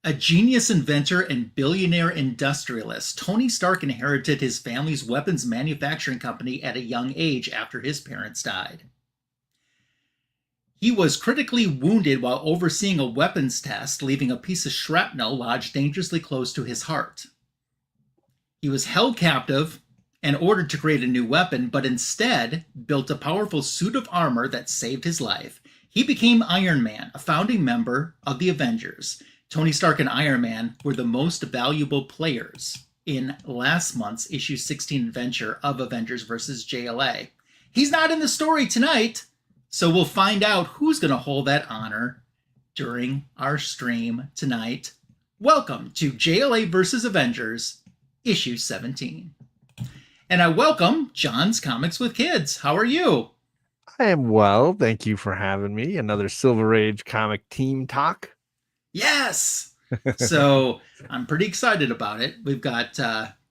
A genius inventor and billionaire industrialist, Tony Stark inherited his family's weapons manufacturing company at a young age after his parents died. He was critically wounded while overseeing a weapons test, leaving a piece of shrapnel lodged dangerously close to his heart. He was held captive and ordered to create a new weapon, but instead built a powerful suit of armor that saved his life. He became Iron Man, a founding member of the Avengers. Tony Stark and Iron Man were the most valuable players in last month's issue 16 adventure of Avengers vs. JLA. He's not in the story tonight, so we'll find out who's going to hold that honor during our stream tonight. Welcome to JLA vs. Avengers, issue 17. And I welcome John's Comics with Kids. How are you? I am well. Thank you for having me. Another Silver Age comic team talk. Yes. So I'm pretty excited about it. We've got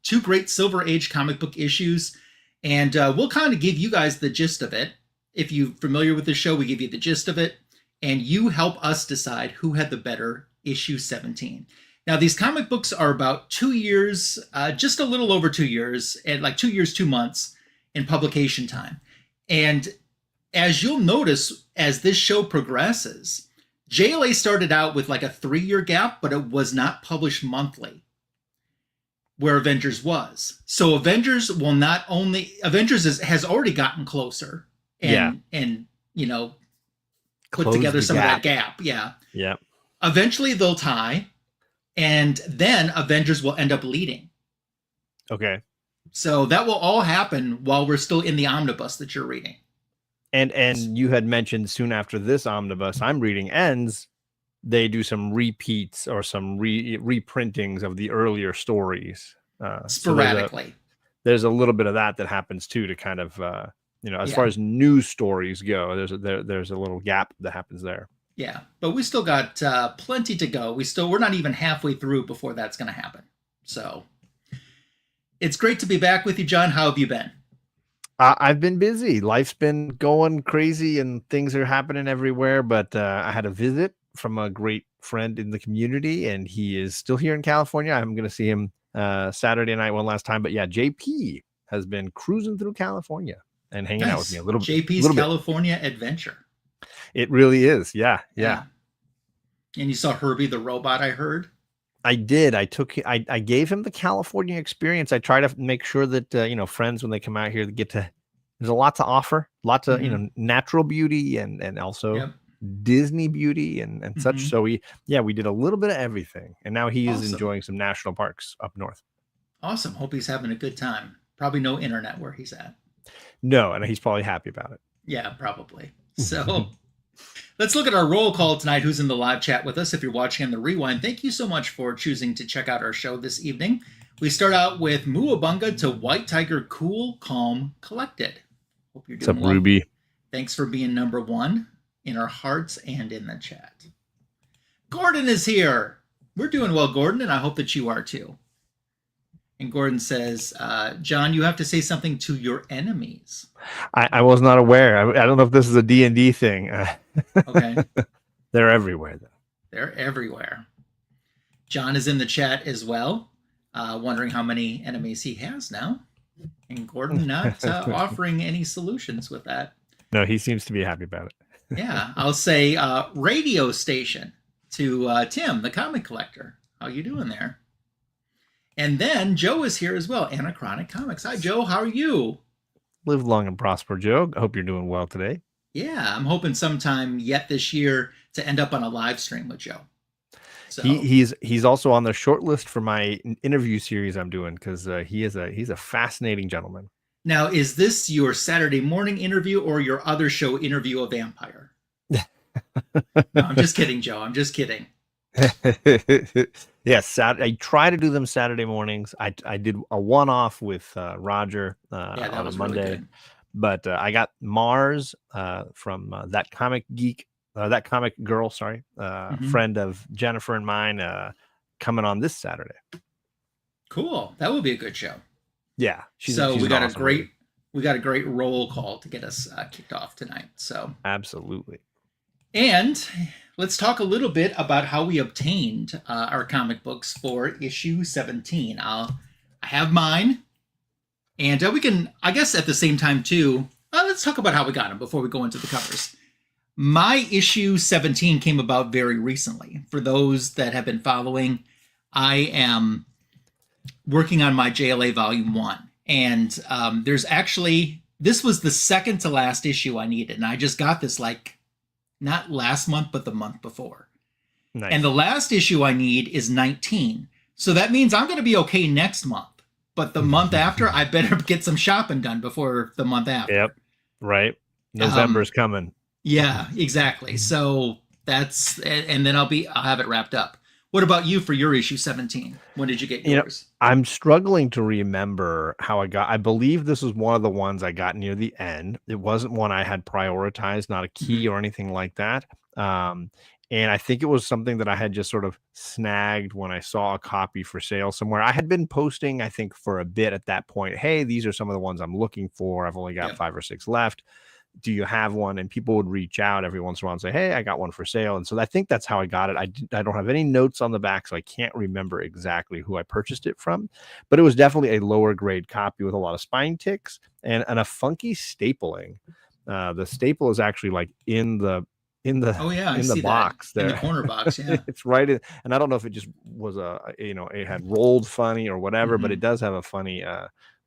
two great Silver Age comic book issues, and we'll kind of give you guys the gist of it. If you're familiar with the show, we give you the gist of it, and you help us decide who had the better issue 17. Now, these comic books are about 2 years, just a little over 2 years, and like 2 years, 2 months in publication time. And as you'll notice, as this show progresses, JLA started out with like a 3-year gap, but it was not published monthly, where Avengers was. So Avengers will not only has already gotten closer and you know, put together some of that gap. Yeah. Eventually they'll tie, and then Avengers will end up leading. Okay. So that will all happen while we're still in the omnibus that you're reading. And you had mentioned soon after this omnibus I'm reading ends, they do some repeats or some reprintings of the earlier stories. Sporadically. So there's a little bit of that happens too, to kind of, as far as new stories go, there's a little gap that happens there. Yeah, but we still got plenty to go. We're not even halfway through before that's going to happen. So it's great to be back with you, John. How have you been? I've been busy. Life's been going crazy and things are happening everywhere. But I had a visit from a great friend in the community, and he is still here in California. I'm going to see him Saturday night one last time. But yeah, JP has been cruising through California and hanging out with me a little bit. JP's California adventure. It really is. Yeah. And you saw Herbie the robot, I heard. I did. I gave him the California experience. I try to make sure that, friends, when they come out here, there's a lot to offer, lots of, natural beauty and also Disney beauty and such. So we did a little bit of everything. And now he is enjoying some national parks up north. Awesome. Hope he's having a good time. Probably no internet where he's at. No, and he's probably happy about it. Yeah, probably. So let's look at our roll call tonight. Who's in the live chat with us? If you're watching on the rewind, thank you so much for choosing to check out our show this evening. We start out with Muabunga to White Tiger, cool, calm, collected. Hope you're doing well. What's up, Ruby? Thanks for being number one in our hearts and in the chat. Gordon is here. We're doing well, Gordon, and I hope that you are too. And Gordon says, John, you have to say something to your enemies. I was not aware. I don't know if this is a D&D thing. Okay. They're everywhere, though. They're everywhere. John is in the chat as well, wondering how many enemies he has now. And Gordon not offering any solutions with that. No, he seems to be happy about it. Yeah, I'll say radio station to Tim, the comic collector. How you doing there? And then Joe is here as well, Anachronic Comics. Hi, Joe. How are you? Live long and prosper, Joe. I hope you're doing well today. Yeah, I'm hoping sometime yet this year to end up on a live stream with Joe. So he's also on the short list for my interview series I'm doing, because he's a fascinating gentleman. Now, is this your Saturday morning interview or your other show, Interview a Vampire? No, I'm just kidding, Joe. I'm just kidding. Yes, I try to do them Saturday mornings. I did a one-off with Roger on a Monday, really good. But I got Mars from that comic girl, friend of Jennifer and mine, coming on this Saturday. Cool, that would be a good show. Yeah, she's we got awesome we got a great roll call to get us kicked off tonight. So absolutely. And let's talk a little bit about how we obtained our comic books for issue 17. I have mine, and we can, I guess, at the same time too. Let's talk about how we got them before we go into the covers. My issue 17 came about very recently. For those that have been following, I am working on my JLA Volume 1. And there's actually, this was the second to last issue I needed. And I just got this like, not last month, but the month before. Nice. And the last issue I need is 19. So that means I'm going to be okay next month. But the month after, I better get some shopping done before the month after. Yep. Right. November's coming. Yeah, exactly. So that's, and then I'll have it wrapped up. What about you for your issue 17? When did you get yours? I'm struggling to remember how I believe this was one of the ones I got near the end. It wasn't one I had prioritized, not a key or anything like that. And I think it was something that I had just sort of snagged when I saw a copy for sale somewhere. I had been posting, I think, for a bit at that point. Hey, these are some of the ones I'm looking for. I've only got 5 or 6 left. Do you have one? And people would reach out every once in a while and say, hey, I got one for sale. And so I think that's how I got it. I don't have any notes on the back, so I can't remember exactly who I purchased it from, but it was definitely a lower grade copy with a lot of spine ticks and a funky stapling. The staple is actually like in the box there, in the corner box. Yeah. It's right in, and I don't know if it just was it had rolled funny or whatever, but it does have a funny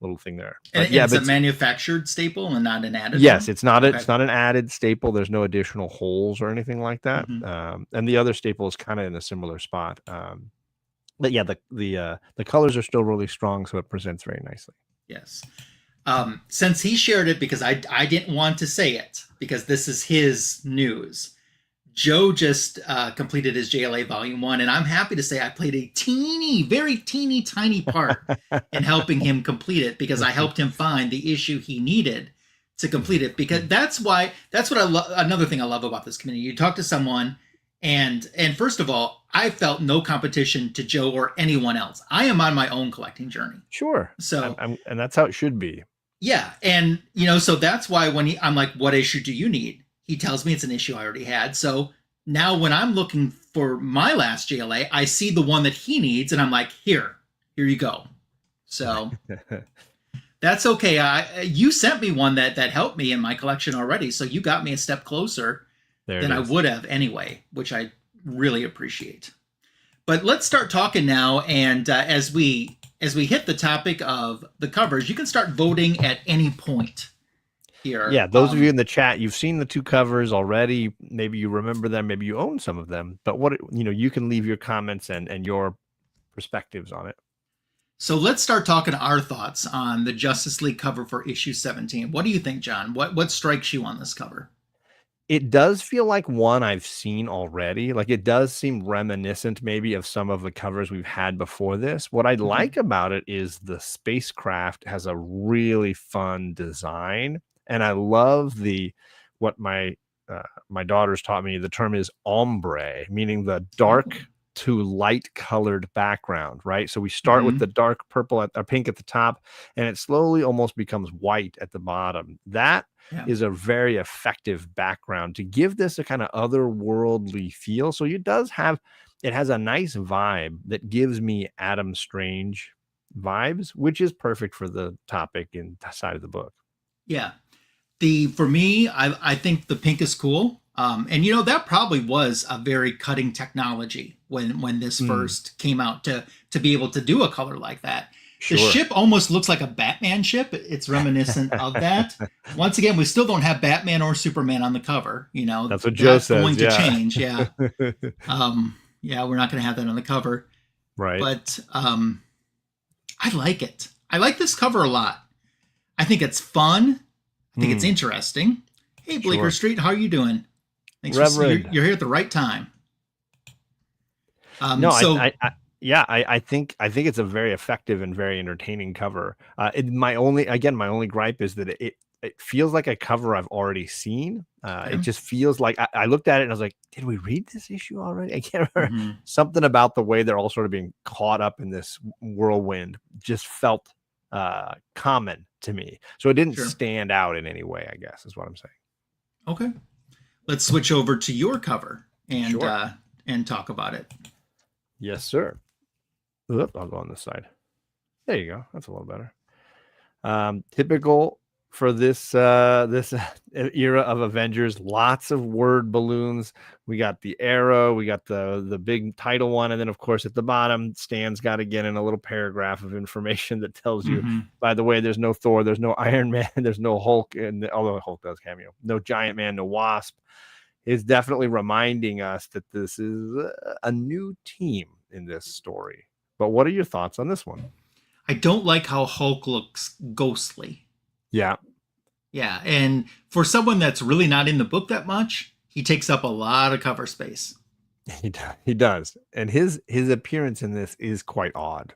little thing there. But and it's a manufactured staple and not an added. Yes, one? It's not. Okay. It's not an added staple. There's no additional holes or anything like that. And the other staple is kind of in a similar spot. But yeah, the colors are still really strong, so it presents very nicely. Yes. Since he shared it, because I didn't want to say it because this is his news. Joe just completed his JLA Volume 1, and I'm happy to say I played a very teeny tiny part in helping him complete it because I helped him find the issue he needed to complete it. Because that's what I love. Another thing I love about this community, you talk to someone, and first of all, I felt no competition to Joe or anyone else. I am on my own collecting journey. Sure. So, and that's how it should be. Yeah, and so that's why when I'm like, what issue do you need? He tells me it's an issue I already had. So now when I'm looking for my last JLA, I see the one that he needs, and I'm like, here you go. So that's okay. You sent me one that helped me in my collection already, so you got me a step closer than I would have anyway, which I really appreciate. But let's start talking now, and as we hit the topic of the covers, you can start voting at any point here. Yeah, those of you in the chat, you've seen the 2 covers already. Maybe you remember them, maybe you own some of them. But you can leave your comments and your perspectives on it. So let's start talking our thoughts on the Justice League cover for issue 17. What do you think, John? What strikes you on this cover? It does feel like one I've seen already. Like it does seem reminiscent maybe of some of the covers we've had before this. What I like about it is the spacecraft has a really fun design. And I love what my daughters taught me. The term is ombre, meaning the dark to light colored background, right? So we start with the dark purple or pink at the top, and it slowly almost becomes white at the bottom. That is a very effective background to give this a kind of otherworldly feel. So it has a nice vibe that gives me Adam Strange vibes, which is perfect for the topic inside of the book. Yeah. For me, I think the pink is cool. And that probably was a very cutting technology when this first came out to be able to do a color like that. Sure. The ship almost looks like a Batman ship. It's reminiscent of that. Once again, we still don't have Batman or Superman on the cover. That's what Joe says. Going to change. Yeah. We're not going to have that on the cover. Right. But I like it. I like this cover a lot. I think it's fun. I think it's interesting. Hey, Bleecker Street, how are you doing? Thanks you're here at the right time. I think it's a very effective and very entertaining cover. My only gripe is that it feels like a cover I've already seen. It just feels like I looked at it and I was like, did we read this issue already? I can't remember. Something about the way they're all sort of being caught up in this whirlwind just felt common to me. So it didn't stand out in any way, I guess is what I'm saying. Okay. Let's switch over to your cover. and Sure. talk about it. Yes, sir. Oop, I'll go on this side. There you go. That's a little better. Typical for this era of Avengers, lots of word balloons. We got the arrow, we got the big title one, and then of course at the bottom, Stan's got again in a little paragraph of information that tells you, by the way, there's no Thor, there's no Iron Man, there's no Hulk, and although Hulk does cameo, no Giant Man, no Wasp. Is definitely reminding us that this is a new team in this story. But what are your thoughts on this one? I don't like how Hulk looks ghostly. Yeah. Yeah, and for someone that's really not in the book that much, he takes up a lot of cover space. He does. And his appearance in this is quite odd.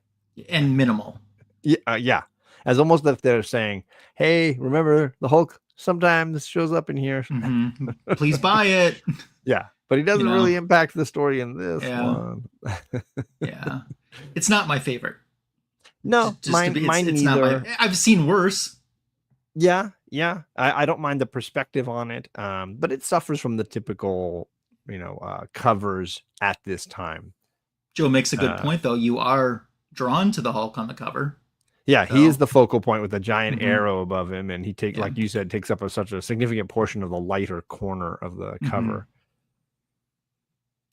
And minimal. Yeah. As almost if they're saying, hey, remember the Hulk sometimes shows up in here. Please buy it. Yeah, but he doesn't really impact the story in this one. Yeah. It's not my favorite. No, mine neither. I've seen worse. Yeah. I don't mind the perspective on it, but it suffers from the typical, covers at this time. Joe makes a good point, though. You are drawn to the Hulk on the cover. Yeah, so. He is the focal point with a giant arrow above him, and he like you said, takes up such a significant portion of the lighter corner of the cover.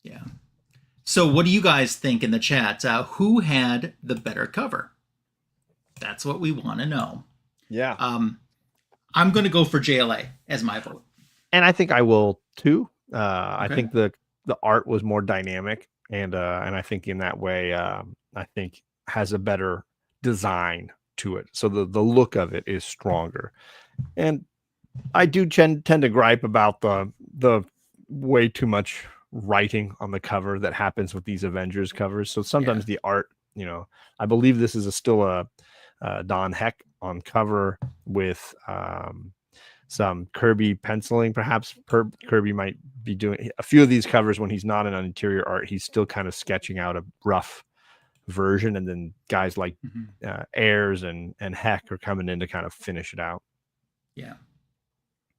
Yeah. So what do you guys think in the chat? Who had the better cover? That's what we want to know. Yeah. I'm going to go for JLA as my vote. And I think I will too. I think the art was more dynamic, and I think in that way, I think has a better design to it. So the look of it is stronger. And I do tend to gripe about the way too much writing on the cover that happens with these Avengers covers. So sometimes the art, I believe this is still a Don Heck on cover with some Kirby penciling. Perhaps Kirby might be doing a few of these covers when he's not in an interior art. He's still kind of sketching out a rough version, and then guys like Ayers and Heck are coming in to kind of finish it out. Yeah.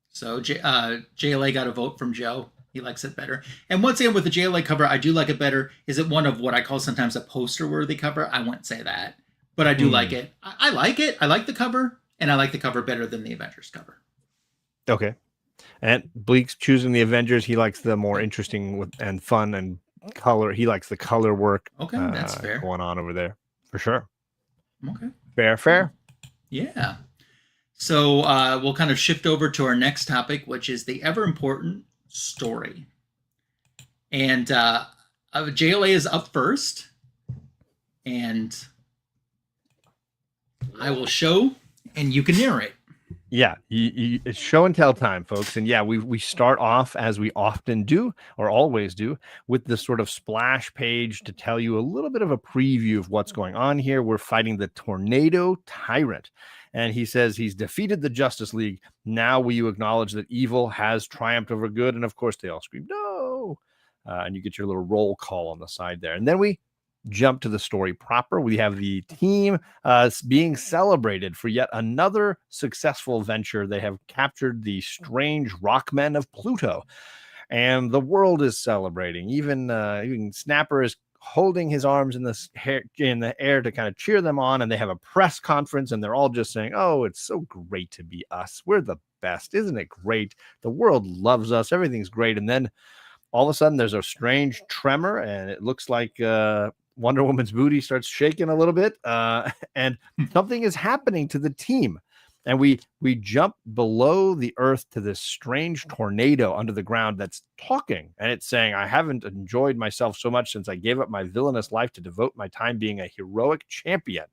So JLA got a vote from Joe. He likes it better. And once again, with the JLA cover, I do like it better. Is it one of what I call sometimes a poster-worthy cover? I wouldn't say that, but I do like it. I like it. I like the cover, and I like the cover better than the Avengers cover. Okay. And Bleak's choosing the Avengers. He likes the more interesting and fun and color. He likes the color work. Okay, that's fair. Going on over there for sure. Okay. Fair. Yeah. So we'll kind of shift over to our next topic, which is the ever important story. And JLA is up first, and I will show, and you can narrate. Yeah, it's show and tell time, folks. And yeah, we start off, as we often do, or always do, with this sort of splash page to tell you a little bit of a preview of what's going on here. We're fighting the Tornado Tyrant. And he says he's defeated the Justice League. Now will you acknowledge that evil has triumphed over good? And of course, they all scream, no. And you get your little roll call on the side there. And then we jump to the story proper. We have the team being celebrated for yet another successful venture. They have captured the strange rockmen of Pluto, and the world is celebrating. Even Snapper is holding his arms in the air to kind of cheer them on, and they have a press conference, and they're all just saying, oh, it's so great to be us. We're the best. Isn't it great? The world loves us. Everything's great. And then all of a sudden there's a strange tremor, and it looks like Wonder Woman's booty starts shaking a little bit, and something is happening to the team. And we jump below the earth to this strange tornado under the ground that's talking. And it's saying, I haven't enjoyed myself so much since I gave up my villainous life to devote my time being a heroic champion.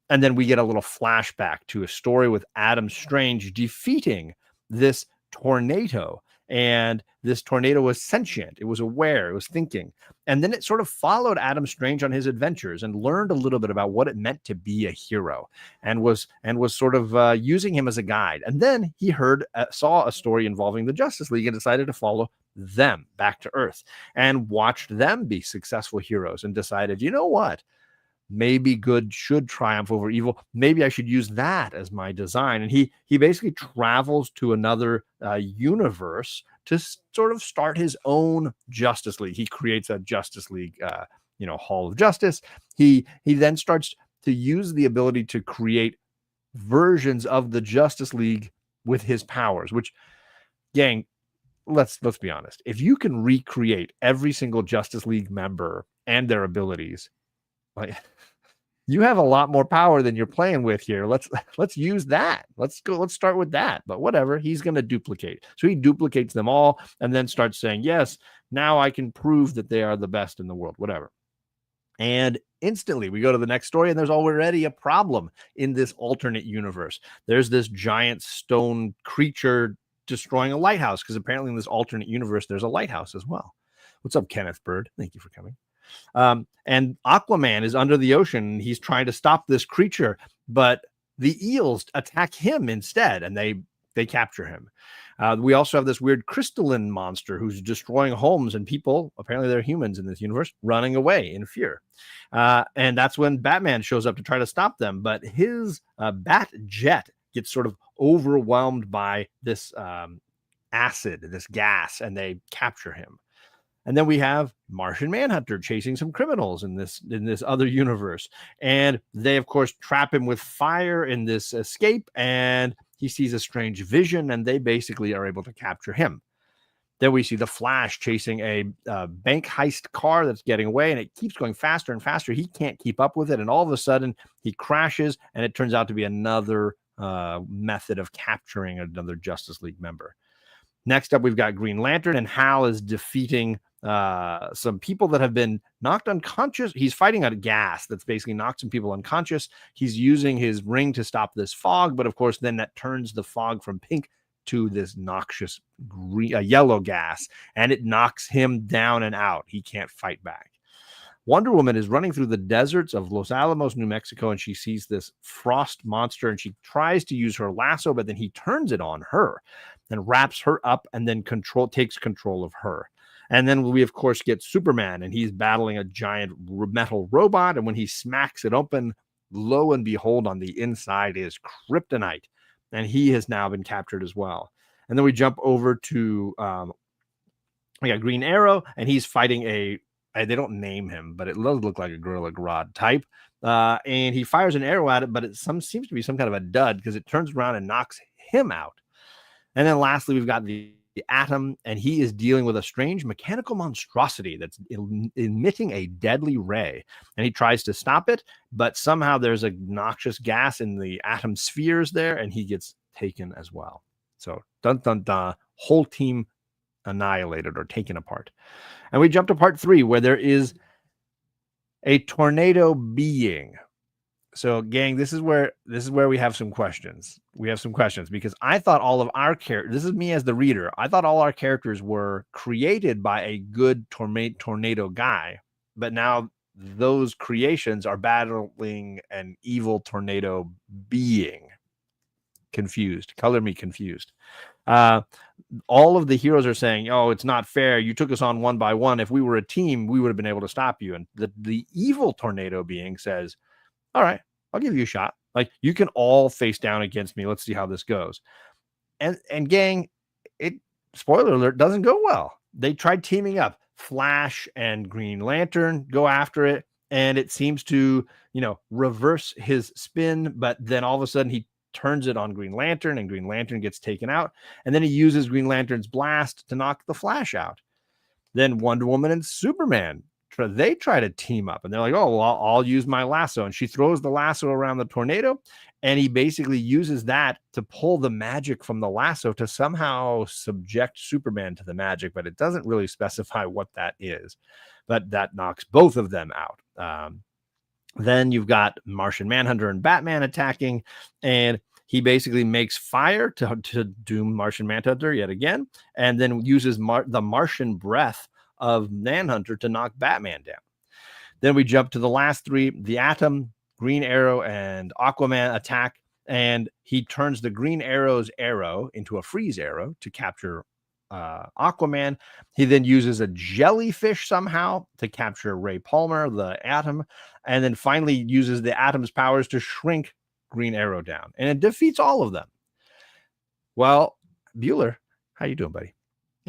And then we get a little flashback to a story with Adam Strange defeating this tornado. And this tornado was sentient. It was aware. It was thinking. And then it sort of followed Adam Strange on his adventures and learned a little bit about what it meant to be a hero, and was sort of using him as a guide. And then he saw a story involving the Justice League and decided to follow them back to Earth and watched them be successful heroes and decided, you know what? Maybe good should triumph over evil. Maybe I should use that as my design. And he basically travels to another universe to sort of start his own Justice League. He creates a Justice League, Hall of Justice. He then starts to use the ability to create versions of the Justice League with his powers, which, gang, let's be honest. If you can recreate every single Justice League member and their abilities, like, you have a lot more power than you're playing with here. Let's use that. Let's start with that. But whatever, he's going to duplicate. So he duplicates them all and then starts saying, yes, now I can prove that they are the best in the world, whatever. And instantly we go to the next story, and there's already a problem in this alternate universe. There's this giant stone creature destroying a lighthouse, because apparently in this alternate universe, there's a lighthouse as well. What's up, Kenneth Bird? Thank you for coming. And Aquaman is under the ocean. He's trying to stop this creature, but the eels attack him instead, and they capture him. We also have this weird crystalline monster who's destroying homes and people, apparently they're humans in this universe, running away in fear. And that's when Batman shows up to try to stop them. But his bat jet gets sort of overwhelmed by this acid, this gas, and they capture him. And then we have Martian Manhunter chasing some criminals in this other universe. And they, of course, trap him with fire in this escape, and he sees a strange vision, and they basically are able to capture him. Then we see the Flash chasing a bank heist car that's getting away, and it keeps going faster and faster. He can't keep up with it, and all of a sudden he crashes, and it turns out to be another method of capturing another Justice League member. Next up, we've got Green Lantern, and Hal is defeating some people that have been knocked unconscious. He's fighting a gas that's basically knocked some people unconscious. He's using his ring to stop this fog, but of course, then that turns the fog from pink to this noxious yellow gas, and it knocks him down and out. He can't fight back. Wonder Woman is running through the deserts of Los Alamos, New Mexico, and she sees this frost monster, and she tries to use her lasso, but then he turns it on her and wraps her up and then takes control of her. And then we, of course, get Superman, and he's battling a giant metal robot, and when he smacks it open, lo and behold, on the inside is kryptonite, and he has now been captured as well. And then we jump over to we got Green Arrow, and he's fighting they don't name him, but it does look like a Gorilla Grodd type. And he fires an arrow at it, but it seems to be some kind of a dud, because it turns around and knocks him out. And then lastly, we've got the Atom, and he is dealing with a strange mechanical monstrosity that's emitting a deadly ray. And he tries to stop it, but somehow there's a noxious gas in the Atom spheres there, and he gets taken as well. So, dun dun dun, whole team annihilated or taken apart. And we jump to part 3, where there is a tornado being. So, gang, this is where we have some questions. We have some questions, because I thought all of our characters, this is me as the reader, I thought all our characters were created by a good tornado guy, but now those creations are battling an evil tornado being. Confused. Color me confused. All of the heroes are saying, oh, it's not fair. You took us on one by one. If we were a team, we would have been able to stop you. And the evil tornado being says, all right, I'll give you a shot. Like, you can all face down against me. Let's see how this goes. And gang, it, spoiler alert, doesn't go well. They tried teaming up. Flash and Green Lantern go after it, and it seems to, reverse his spin, but then all of a sudden he turns it on Green Lantern, and Green Lantern gets taken out, and then he uses Green Lantern's blast to knock the Flash out. Then Wonder Woman and Superman, they try to team up, and they're like, oh, well, I'll use my lasso. And she throws the lasso around the tornado, and he basically uses that to pull the magic from the lasso to somehow subject Superman to the magic, but it doesn't really specify what that is. But that knocks both of them out. Then you've got Martian Manhunter and Batman attacking, and he basically makes fire to doom Martian Manhunter yet again, and then uses the Martian breath of Manhunter to knock Batman down. Then we jump to the last 3, the Atom, Green Arrow, and Aquaman attack, and he turns the Green Arrow's arrow into a freeze arrow to capture Aquaman. He then uses a jellyfish somehow to capture Ray Palmer, the Atom, and then finally uses the Atom's powers to shrink Green Arrow down, and it defeats all of them. Well, Bueller, how you doing, buddy?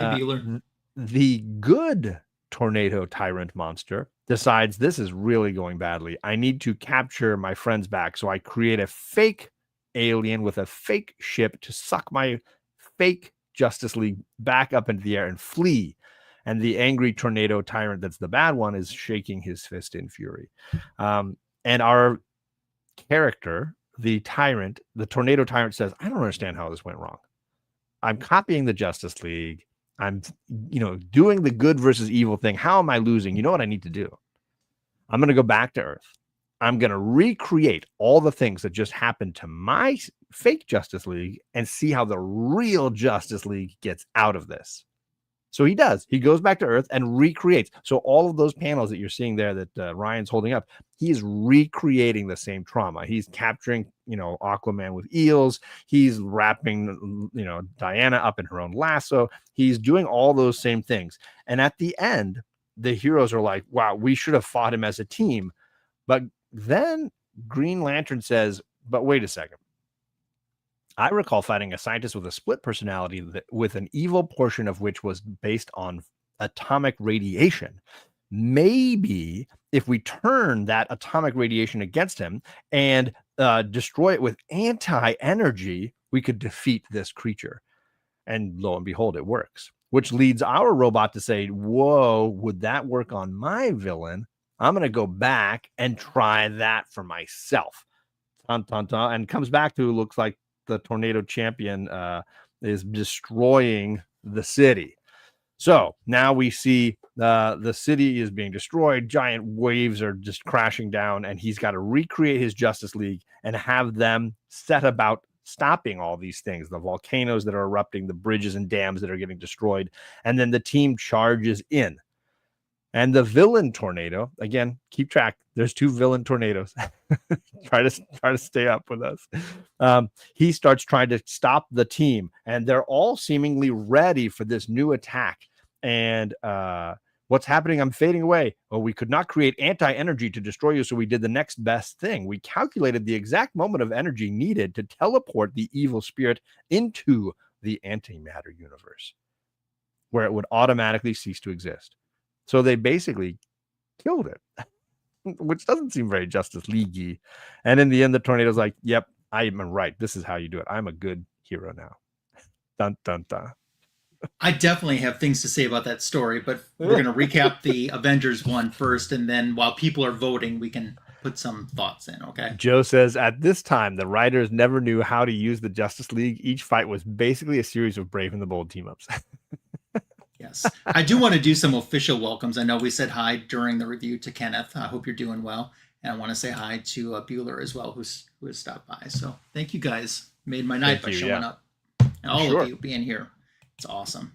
Hey, Bueller. The good Tornado Tyrant monster decides this is really going badly. I need to capture my friends back. So I create a fake alien with a fake ship to suck my fake Justice League back up into the air and flee. And the angry Tornado Tyrant, that's the bad one, is shaking his fist in fury. And our character, the Tyrant, the Tornado Tyrant, says, I don't understand how this went wrong. I'm copying the Justice League. I'm, doing the good versus evil thing. How am I losing? You know what I need to do? I'm going to go back to Earth. I'm going to recreate all the things that just happened to my fake Justice League and see how the real Justice League gets out of this. So he does. He goes back to Earth and recreates. So all of those panels that you're seeing there that Ryan's holding up, he's recreating the same trauma. He's capturing, Aquaman with eels. He's wrapping, Diana up in her own lasso. He's doing all those same things. And at the end, the heroes are like, wow, we should have fought him as a team. But then Green Lantern says, but wait a second. I recall fighting a scientist with a split personality with an evil portion of which was based on atomic radiation. Maybe if we turn that atomic radiation against him and destroy it with anti-energy, we could defeat this creature. And lo and behold, it works, which leads our robot to say, whoa, would that work on my villain? I'm going to go back and try that for myself. Dun, dun, dun, and comes back to, looks like the Tornado Champion is destroying the city. So now we see the city is being destroyed. Giant waves are just crashing down, and he's got to recreate his Justice League and have them set about stopping all these things, the volcanoes that are erupting, the bridges and dams that are getting destroyed. And then the team charges in. And the villain tornado, again, keep track. There's 2 villain tornadoes. try to stay up with us. He starts trying to stop the team, and they're all seemingly ready for this new attack. And what's happening? I'm fading away. Well, we could not create anti-energy to destroy you, so we did the next best thing. We calculated the exact moment of energy needed to teleport the evil spirit into the antimatter universe, where it would automatically cease to exist. So they basically killed it, which doesn't seem very Justice League-y. And in the end, the tornado's like, yep, I am right. This is how you do it. I'm a good hero now. Dun, dun, dun. I definitely have things to say about that story, but we're going to recap the Avengers one first, and then while people are voting, we can put some thoughts in, okay? Joe says, at this time, the writers never knew how to use the Justice League. Each fight was basically a series of Brave and the Bold team-ups. Yes. I do want to do some official welcomes. I know we said hi during the review to Kenneth. I hope you're doing well. And I want to say hi to Bueller as well, who has stopped by. So thank you guys. Made my night by showing up. And all of you being here. It's awesome.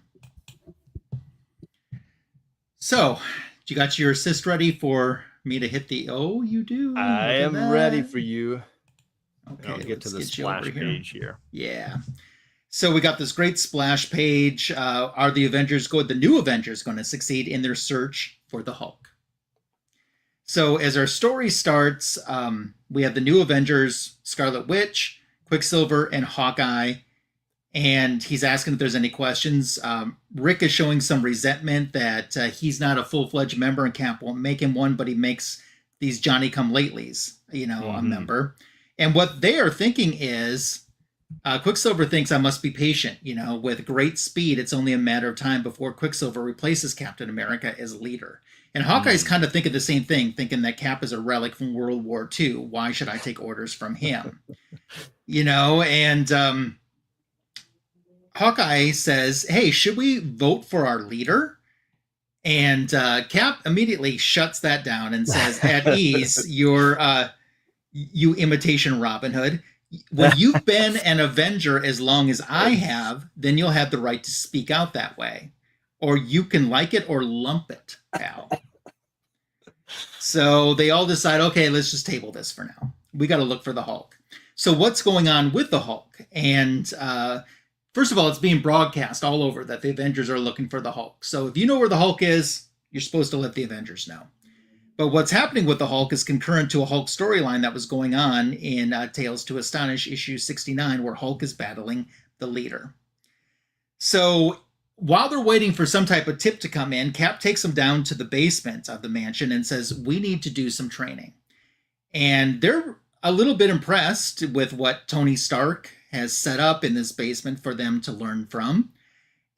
So, you got your assist ready for me to hit the... Oh, you do? I am ready for you. Okay, I'll get to the splash page here. Yeah. So we got this great splash page. Are the new Avengers going to succeed in their search for the Hulk? So as our story starts, we have the new Avengers, Scarlet Witch, Quicksilver, and Hawkeye. And he's asking if there's any questions. Rick is showing some resentment that he's not a full-fledged member and Cap won't make him one, but he makes these Johnny-come-latelys, a member. And what they are thinking is... Quicksilver thinks I must be patient. With great speed, it's only a matter of time before Quicksilver replaces Captain America as leader. And Hawkeye's kind of thinking the same thing, thinking that Cap is a relic from World War II. Why should I take orders from him? And Hawkeye says, hey, should we vote for our leader? And Cap immediately shuts that down and says, at ease, you imitation Robin Hood. When you've been an Avenger as long as I have, then you'll have the right to speak out that way. Or you can like it or lump it, pal. So they all decide, okay, let's just table this for now. We got to look for the Hulk. So what's going on with the Hulk? And first of all, it's being broadcast all over that the Avengers are looking for the Hulk. So if you know where the Hulk is, you're supposed to let the Avengers know. But what's happening with the Hulk is concurrent to a Hulk storyline that was going on in Tales to Astonish issue 69, where Hulk is battling the leader. So while they're waiting for some type of tip to come in, Cap takes them down to the basement of the mansion and says, we need to do some training. And they're a little bit impressed with what Tony Stark has set up in this basement for them to learn from.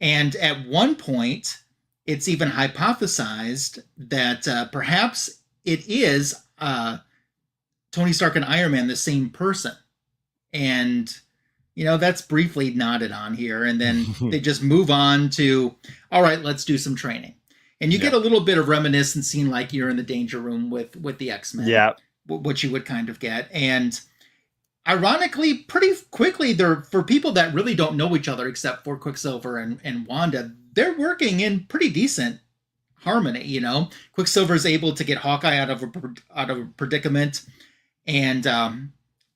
And at one point, it's even hypothesized that perhaps it is Tony Stark and Iron Man the same person. And that's briefly nodded on here. And then they just move on to, all right, let's do some training. And you get a little bit of reminiscence scene like you're in the Danger Room with the X-Men. Yeah. What you would kind of get. And ironically, pretty quickly, they're, for people that really don't know each other except for Quicksilver and Wanda, they're working in pretty decent harmony. Quicksilver is able to get Hawkeye out of a predicament. And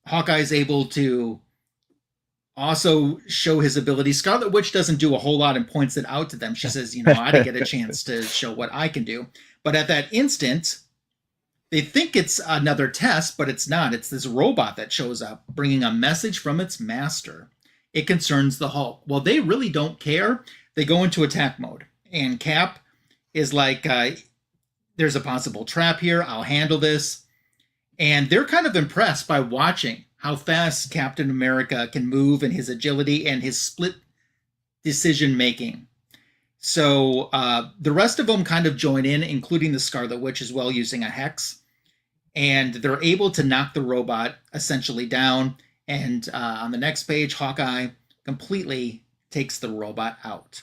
Hawkeye is able to also show his ability. Scarlet Witch doesn't do a whole lot and points it out to them. She says, I didn't get a chance to show what I can do. But at that instant, they think it's another test, but it's not. It's this robot that shows up, bringing a message from its master. It concerns the Hulk. Well, they really don't care. They go into attack mode. And Cap is like, there's a possible trap here. I'll handle this. And they're kind of impressed by watching how fast Captain America can move and his agility and his split decision making. So the rest of them kind of join in, including the Scarlet Witch as well, using a hex. And they're able to knock the robot essentially down. And on the next page, Hawkeye completely takes the robot out.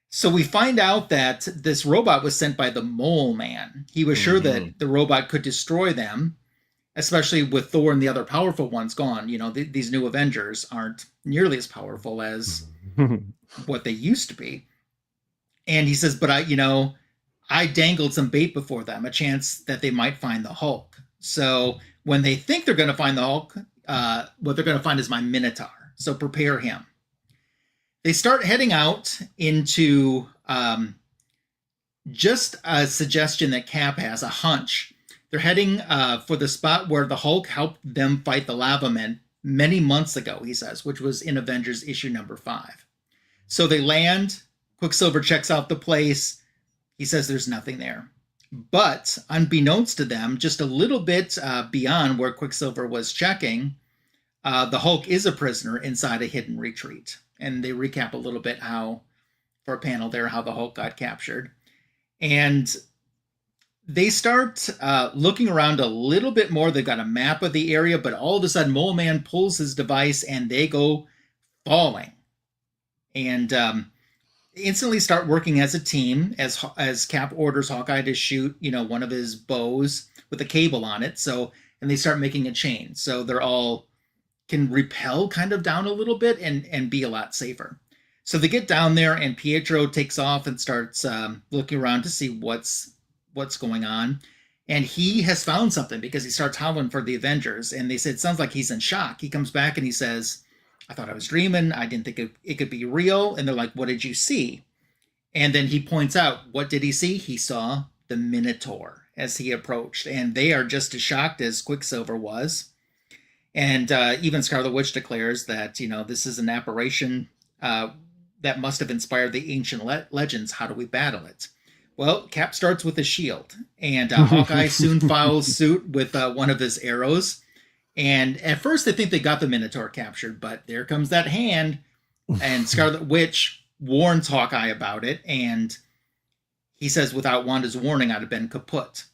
So we find out that this robot was sent by the Mole Man. He was sure that the robot could destroy them, especially with Thor and the other powerful ones gone. These new Avengers aren't nearly as powerful as what they used to be. And he says, but I dangled some bait before them, a chance that they might find the Hulk. So when they think they're going to find the Hulk, what they're going to find is my Minotaur. So prepare him. They start heading out into just a suggestion that Cap has, a hunch. They're heading for the spot where the Hulk helped them fight the Lava Men many months ago, he says, which was in Avengers issue number 5. So they land. Quicksilver checks out the place. He says there's nothing there. But unbeknownst to them, just a little bit beyond where Quicksilver was checking, the Hulk is a prisoner inside a hidden retreat. And they recap a little bit how, for a panel there, how the Hulk got captured. And they start looking around a little bit more. They've got a map of the area, but all of a sudden, Mole Man pulls his device and they go falling. And instantly start working as a team as Cap orders Hawkeye to shoot, one of his bows with a cable on it. And they start making a chain. So they're all can repel kind of down a little bit and be a lot safer. So they get down there and Pietro takes off and starts looking around to see what's going on. And he has found something because he starts howling for the Avengers. And they said, it sounds like he's in shock. He comes back and he says, I thought I was dreaming. I didn't think it could be real. And they're like, what did you see? And then he points out, what did he see? He saw the Minotaur as he approached. And they are just as shocked as Quicksilver was. And even Scarlet Witch declares that, this is an apparition that must have inspired the ancient legends. How do we battle it? Well, Cap starts with a shield. And Hawkeye soon follows suit with one of his arrows. And at first they think they got the Minotaur captured, but there comes that hand. And Scarlet Witch warns Hawkeye about it. And he says, without Wanda's warning, I'd have been kaput.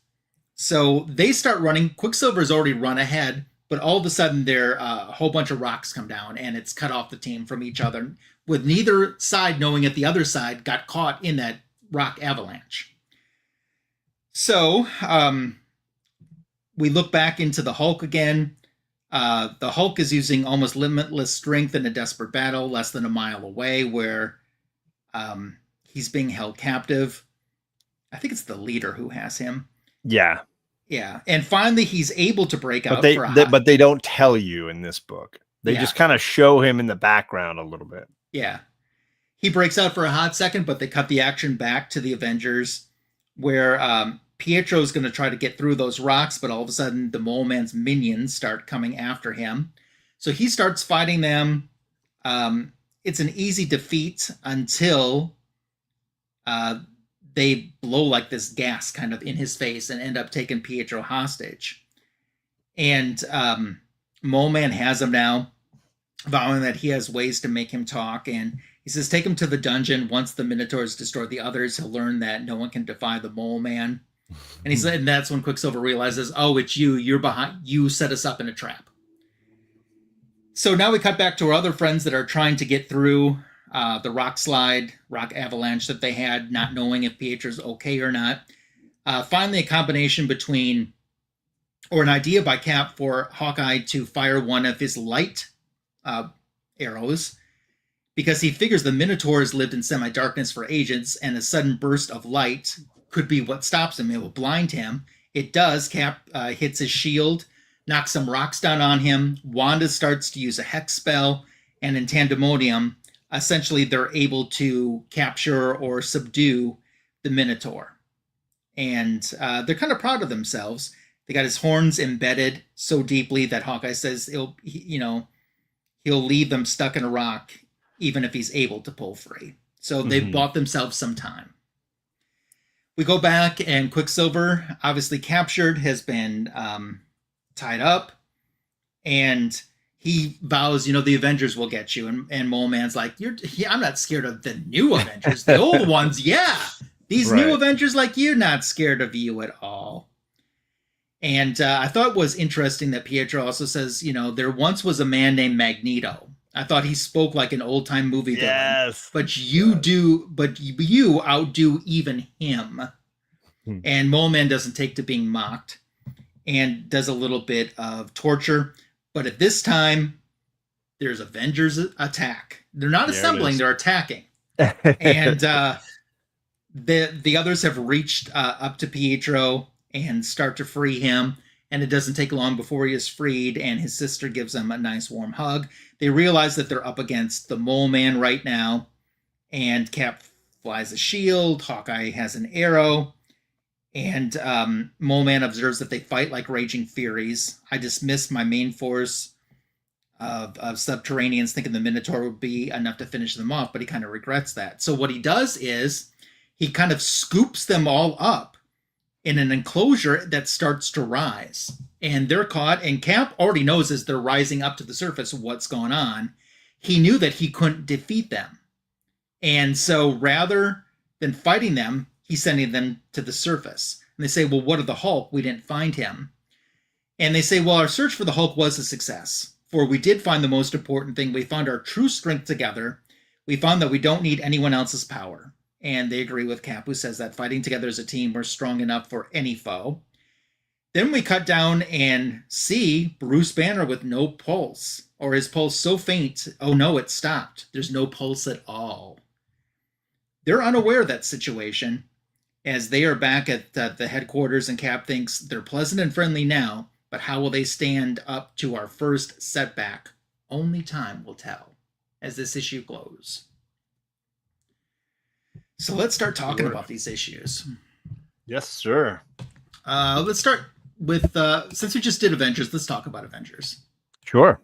So they start running. Quicksilver's already run ahead. But all of a sudden, a whole bunch of rocks come down, and it's cut off the team from each other, with neither side knowing that the other side got caught in that rock avalanche. So we look back into the Hulk again. The Hulk is using almost limitless strength in a desperate battle, less than a mile away, where he's being held captive. I think it's the leader who has him. Yeah. Yeah, and finally he's able to break out. But they don't tell you in this book. They just kind of show him in the background a little bit. Yeah. He breaks out for a hot second, but they cut the action back to the Avengers, where Pietro's going to try to get through those rocks, but all of a sudden the Mole Man's minions start coming after him. So he starts fighting them. It's an easy defeat until they blow like this gas kind of in his face and end up taking Pietro hostage. And Mole Man has him now, vowing that he has ways to make him talk. And he says, take him to the dungeon. Once the Minotaurs destroy the others, he'll learn that no one can defy the Mole Man. And he said, and that's when Quicksilver realizes, oh, it's you. You're behind. You set us up in a trap. So now we cut back to our other friends that are trying to get through the rock avalanche that they had, not knowing if Pietro's okay or not. Finally, a combination between, or an idea by Cap for Hawkeye to fire one of his light arrows, because he figures the Minotaurs lived in semi-darkness for ages, and a sudden burst of light could be what stops him. It will blind him. It does. Cap hits his shield, knocks some rocks down on him. Wanda starts to use a hex spell, and in Tandemonium, essentially they're able to capture or subdue the Minotaur. And they're kind of proud of themselves. They got his horns embedded so deeply that Hawkeye says he'll leave them stuck in a rock even if he's able to pull free. So they've bought themselves some time. We go back, and Quicksilver, obviously captured, has been tied up, and he vows, the Avengers will get you. And Mole Man's like, I'm not scared of the new Avengers. The old ones, yeah. These new Avengers like you, not scared of you at all. And I thought it was interesting that Pietro also says, there once was a man named Magneto. I thought he spoke like an old time movie villain. But you outdo even him. And Mole Man doesn't take to being mocked and does a little bit of torture. But at this time, there's Avengers attack. They're not assembling, they're attacking. And the others have reached up to Pietro and start to free him. And it doesn't take long before he is freed, and his sister gives him a nice warm hug. They realize that they're up against the Mole Man right now, and Cap flies a shield. Hawkeye has an arrow, and Mole Man observes that they fight like raging furies. I dismissed my main force of subterraneans, thinking the Minotaur would be enough to finish them off, but he kind of regrets that. So what he does is he kind of scoops them all up in an enclosure that starts to rise, and they're caught, and Cap already knows as they're rising up to the surface what's going on. He knew that he couldn't defeat them, and so rather than fighting them, he's sending them to the surface. And they say, well, what of the Hulk? We didn't find him. And they say, well, our search for the Hulk was a success, for we did find the most important thing. We found our true strength together. We found that we don't need anyone else's power. And they agree with Cap, who says that fighting together as a team, we're strong enough for any foe. Then we cut down and see Bruce Banner with no pulse, or his pulse so faint, oh no, it stopped. There's no pulse at all. They're unaware of that situation, as they are back at the headquarters, and Cap thinks they're pleasant and friendly now, but how will they stand up to our first setback? Only time will tell, as this issue closes. So let's start talking about these issues. Yes, sir. Let's start with, since we just did Avengers, let's talk about Avengers. Sure.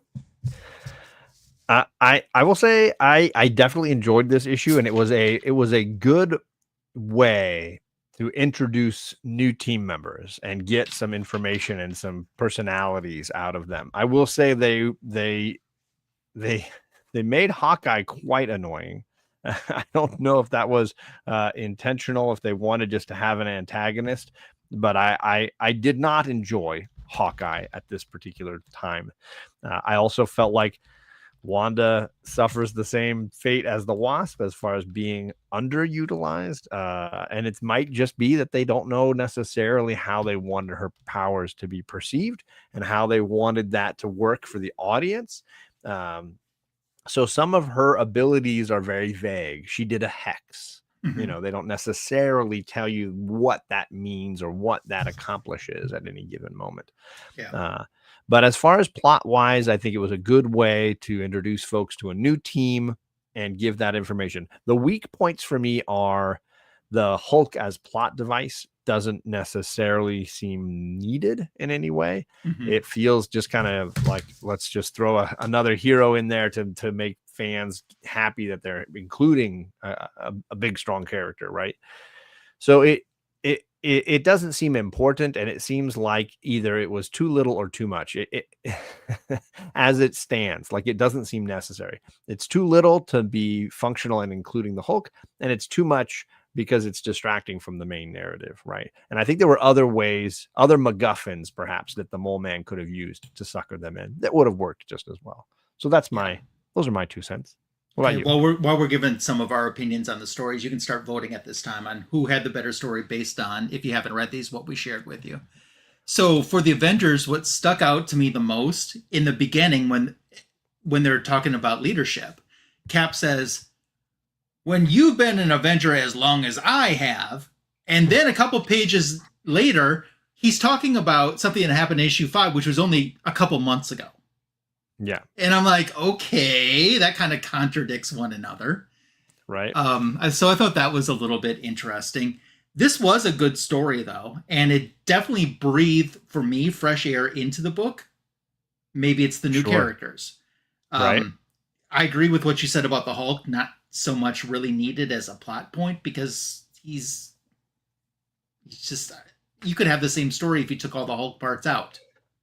I will say I definitely enjoyed this issue, and it was a good way to introduce new team members and get some information and some personalities out of them. I will say they made Hawkeye quite annoying. I don't know if that was intentional, if they wanted just to have an antagonist, but I did not enjoy Hawkeye at this particular time. I also felt like Wanda suffers the same fate as the Wasp as far as being underutilized. And it might just be that they don't know necessarily how they wanted her powers to be perceived and how they wanted that to work for the audience. So some of her abilities are very vague. She did a hex. Mm-hmm. They don't necessarily tell you what that means or what that accomplishes at any given moment. Yeah. But as far as plot wise, I think it was a good way to introduce folks to a new team and give that information. The weak points for me are the Hulk as plot device doesn't necessarily seem needed in any way. Mm-hmm. It feels just kind of like, let's just throw another hero in there to make fans happy that they're including a big strong character, right? So it doesn't seem important, and it seems like either it was too little or too much. As it stands, like it doesn't seem necessary. It's too little to be functional and including the Hulk, and it's too much because it's distracting from the main narrative, right? And I think there were other ways, other MacGuffins perhaps that the Mole Man could have used to sucker them in that would have worked just as well. So those are my 2 cents. What about you? While we're giving some of our opinions on the stories, you can start voting at this time on who had the better story based on, if you haven't read these, what we shared with you. So for the Avengers, what stuck out to me the most in the beginning when they're talking about leadership, Cap says, "When you've been an Avenger as long as I have," and then a couple pages later, he's talking about something that happened in issue 5, which was only a couple months ago. Yeah. And I'm like, okay, that kind of contradicts one another. Right. So I thought that was a little bit interesting. This was a good story, though, and it definitely breathed, for me, fresh air into the book. Maybe it's the new characters. Right. I agree with what you said about the Hulk, not so much really needed as a plot point, because he's just, you could have the same story if you took all the Hulk parts out.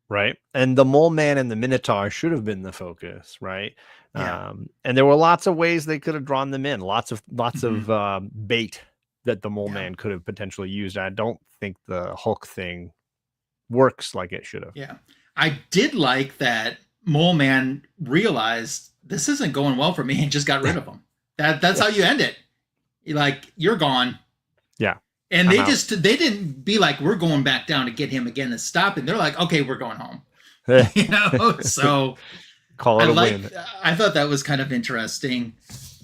Right. And the Mole Man and the Minotaur should have been the focus, right? Yeah. And there were lots of ways they could have drawn them in, lots of bait that the Mole Man could have potentially used. I don't think the Hulk thing works like it should have. Yeah. I did like that Mole Man realized this isn't going well for me and just got rid of him. That's how you end it. You're gone. Yeah. And they didn't be like, we're going back down to get him again and stop him. They're like, okay, we're going home. So call it a win. I thought that was kind of interesting.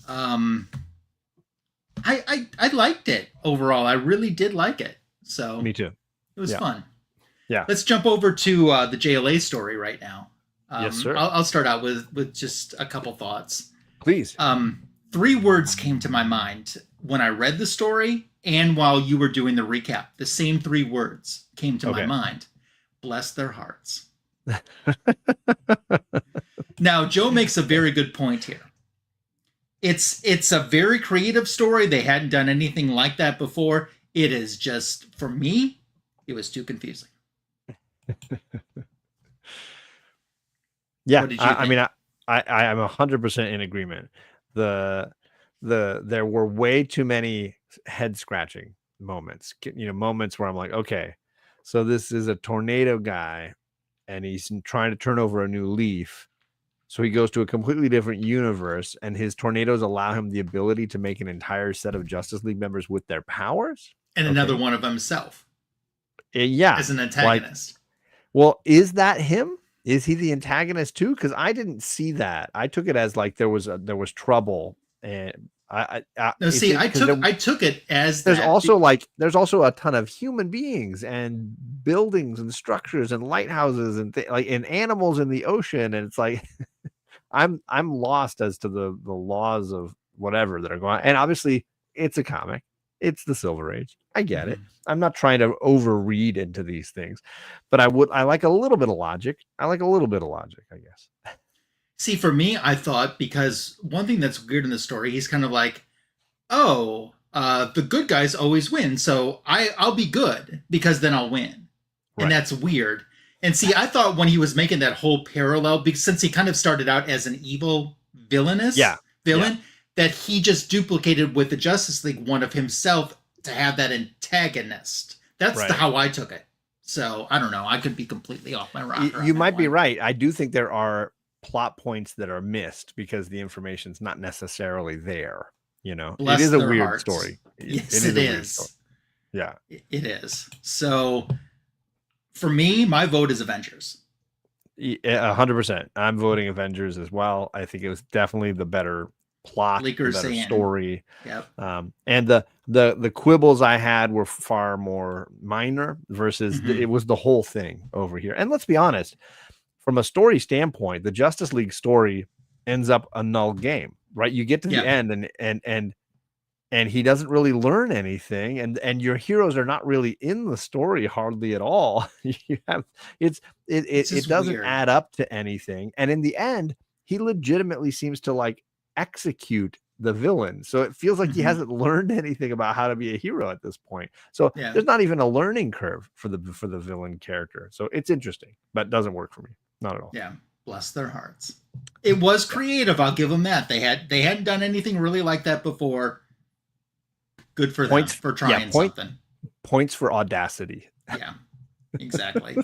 I liked it overall. I really did like it. So me too. It was fun. Yeah. Let's jump over to the JLA story right now. Yes, sir. I'll start out with just a couple thoughts. Please. 3 words came to my mind when I read the story and while you were doing the recap. The same 3 words came to my mind. Bless their hearts. Now, Joe makes a very good point here. It's a very creative story. They hadn't done anything like that before. It is just, for me, it was too confusing. Yeah, I mean, I'm 100% in agreement. There were way too many head scratching moments, moments where I'm like, okay, so this is a tornado guy and he's trying to turn over a new leaf. So he goes to a completely different universe and his tornadoes allow him the ability to make an entire set of Justice League members with their powers. And another one of himself. Yeah. As an antagonist. Well, is that him? Is he the antagonist too? Because I didn't see that. I took it as like there was trouble, and I took it as there's also a ton of human beings and buildings and structures and lighthouses and and animals in the ocean, and it's like I'm lost as to the laws of whatever that are going on. And obviously it's a comic. It's the Silver Age. I get it. I'm not trying to overread into these things, but I like a little bit of logic. I guess. See, for me, I thought, because one thing that's weird in the story, he's kind of like, the good guys always win, so I'll be good because then I'll win. Right. And that's weird. And see, I thought when he was making that whole parallel, because since he kind of started out as an evil villain, that he just duplicated with the Justice League one of himself to have that antagonist. That's how I took it. So I don't know. I could be completely off my rocker. You might be right. I do think there are plot points that are missed because the information's not necessarily there. Bless it is a weird hearts. Story. Yes, it is. Yeah, it is. So for me, my vote is Avengers. 100%. I'm voting Avengers as well. I think it was definitely the better plot, better story. Yep. And the quibbles I had were far more minor versus it was the whole thing over here. And let's be honest, from a story standpoint, the Justice League story ends up a null game, right? You get to the end and he doesn't really learn anything, and your heroes are not really in the story hardly at all. It doesn't add up to anything. And in the end, he legitimately seems to like execute the villain. So it feels like he Mhm. hasn't learned anything about how to be a hero at this point. So Yeah. there's not even a learning curve for the villain character. So it's interesting, but doesn't work for me. Not at all. Yeah. Bless their hearts. It was creative. I'll give them that. They hadn't done anything really like that before. Good for them for trying something. Points for audacity. Yeah, exactly.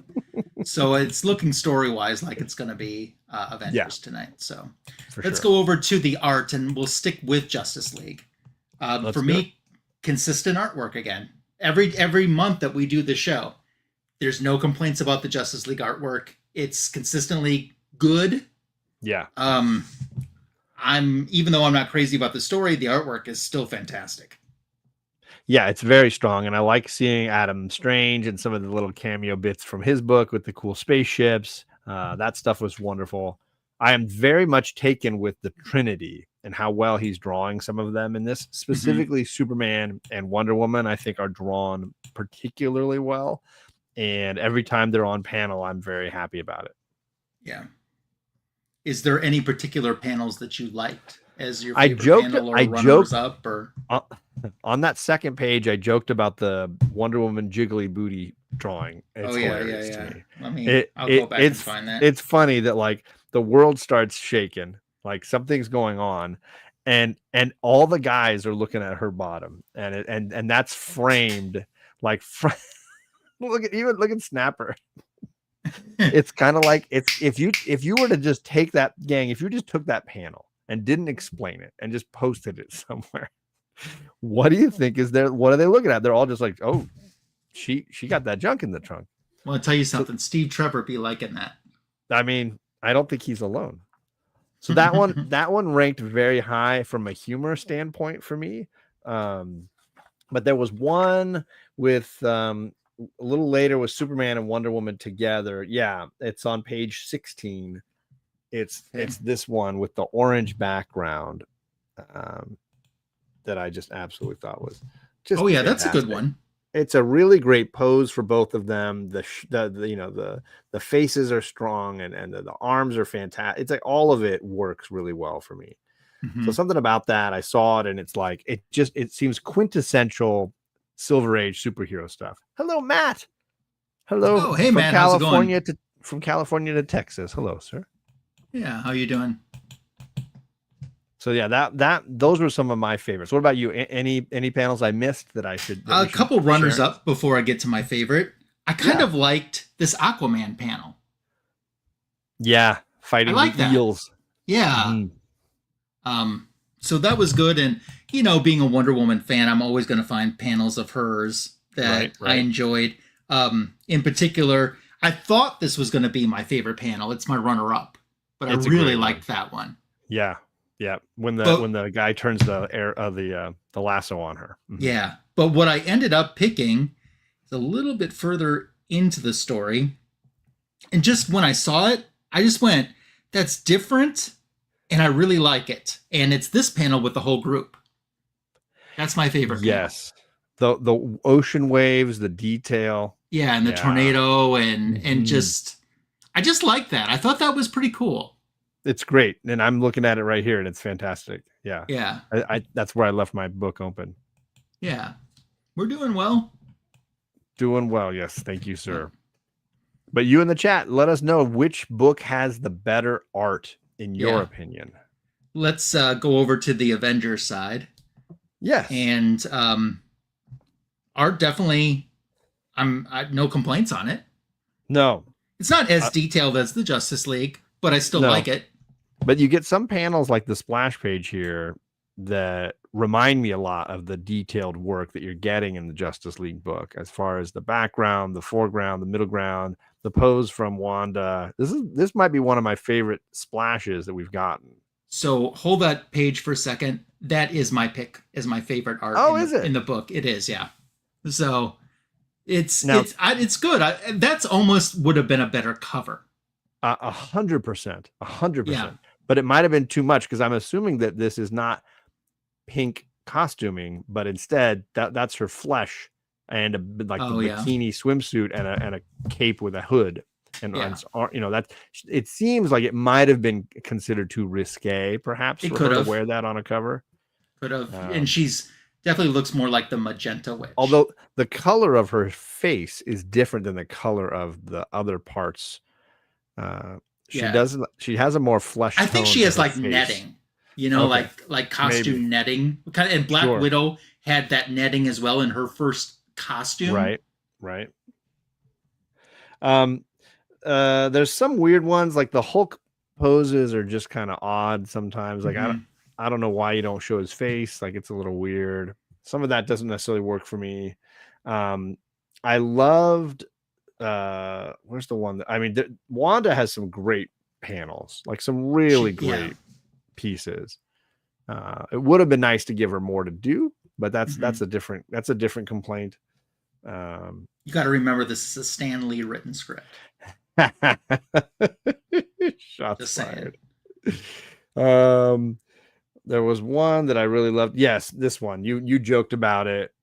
So it's looking story-wise like it's going to be Avengers tonight. So let's go over to the art, and we'll stick with Justice League. For me, consistent artwork again. Every month that we do the show, there's no complaints about the Justice League artwork. It's consistently good. Yeah. Even though I'm not crazy about the story, the artwork is still fantastic. Yeah, it's very strong, and I like seeing Adam Strange and some of the little cameo bits from his book with the cool spaceships. That stuff was wonderful. I am very much taken with the Trinity and how well he's drawing some of them in this. Specifically, Superman and Wonder Woman, I think, are drawn particularly well. And every time they're on panel, I'm very happy about it. Yeah. Is there any particular panels that you liked as your favorite panel or runners up? Or on that second page, I joked about the Wonder Woman jiggly booty drawing. It's hilarious to me. I'll go back and find that. It's funny that like the world starts shaking, like something's going on, and all the guys are looking at her bottom, and that's framed like look at Snapper. It's kind of like if you were to just take that if you just took that panel and didn't explain it and just posted it somewhere, what do you think is there? What are they looking at? They're all just like, oh, she got that junk in the trunk. Well, I'll tell you something. Steve Trevor be liking that. I mean, I don't think he's alone. So that one ranked very high from a humor standpoint for me. But there was one with a little later with Superman and Wonder Woman together. Yeah, it's on page 16. It's this one with the orange background that I just absolutely thought was just fantastic. That's a good one. It's a really great pose for both of them. The faces are strong and the arms are fantastic. It's like all of it works really well for me. So something about that, I saw it and it's like it seems quintessential Silver Age superhero stuff. Hello, Matt. Hello. Oh, hey, Matt. How's it going? From California to Texas. Hello, sir. Yeah, how you doing? So yeah, those were some of my favorites. What about you? Any panels I missed that I should? A couple runners up before I get to my favorite. I kind of liked this Aquaman panel. Yeah, fighting the eels. Yeah. So that was good, and being a Wonder Woman fan, I'm always going to find panels of hers that I enjoyed. In particular, I thought this was going to be my favorite panel. It's my runner-up, but I really liked that one. Yeah. Yeah, when the guy turns the lasso on her. Yeah, but what I ended up picking is a little bit further into the story, and just when I saw it, I just went, "That's different," and I really like it. And it's this panel with the whole group. That's my favorite. Yes, the ocean waves, the detail. Yeah, and the tornado, and I just like that. I thought that was pretty cool. It's great, and I'm looking at it right here, and it's fantastic. Yeah, yeah. I that's where I left my book open. Yeah, we're doing well. Doing well, yes. Thank you, sir. But you in the chat, let us know which book has the better art in your opinion. Let's go over to the Avengers side. Yes, and art definitely. I no complaints on it. No, it's not as detailed as the Justice League, but I still like it. But you get some panels like the splash page here that remind me a lot of the detailed work that you're getting in the Justice League book, as far as the background, the foreground, the middle ground, the pose from Wanda. This might be one of my favorite splashes that we've gotten. So hold that page for a second. That is my pick as my favorite art. In the book? It is, yeah. So it's good. That's almost would have been a better cover. 100%, 100%. Yeah. But it might have been too much because I'm assuming that this is not pink costuming, but instead that's her flesh and the bikini swimsuit and a cape with a hood, And Yeah. that it seems like it might have been considered too risque, perhaps, It for could her to have. wear that on a cover. Could have. And she's definitely looks more like the magenta witch. Although the color of her face is different than the color of the other parts. She has a more flesh tone. I think she to has her like face. netting, like costume Maybe. netting. And Black Widow had that netting as well in her first costume. Right. There's some weird ones, like the Hulk poses are just kind of odd sometimes. Like I don't know why you don't show his face. Like it's a little weird. Some of that doesn't necessarily work for me. I loved where's the one that Wanda has some great panels, like some really great pieces. It would have been nice to give her more to do, but that's a different complaint. You got to remember this is a Stan Lee written script. Shots Just fired. There was one that I really loved. Yes, this one. You joked about it.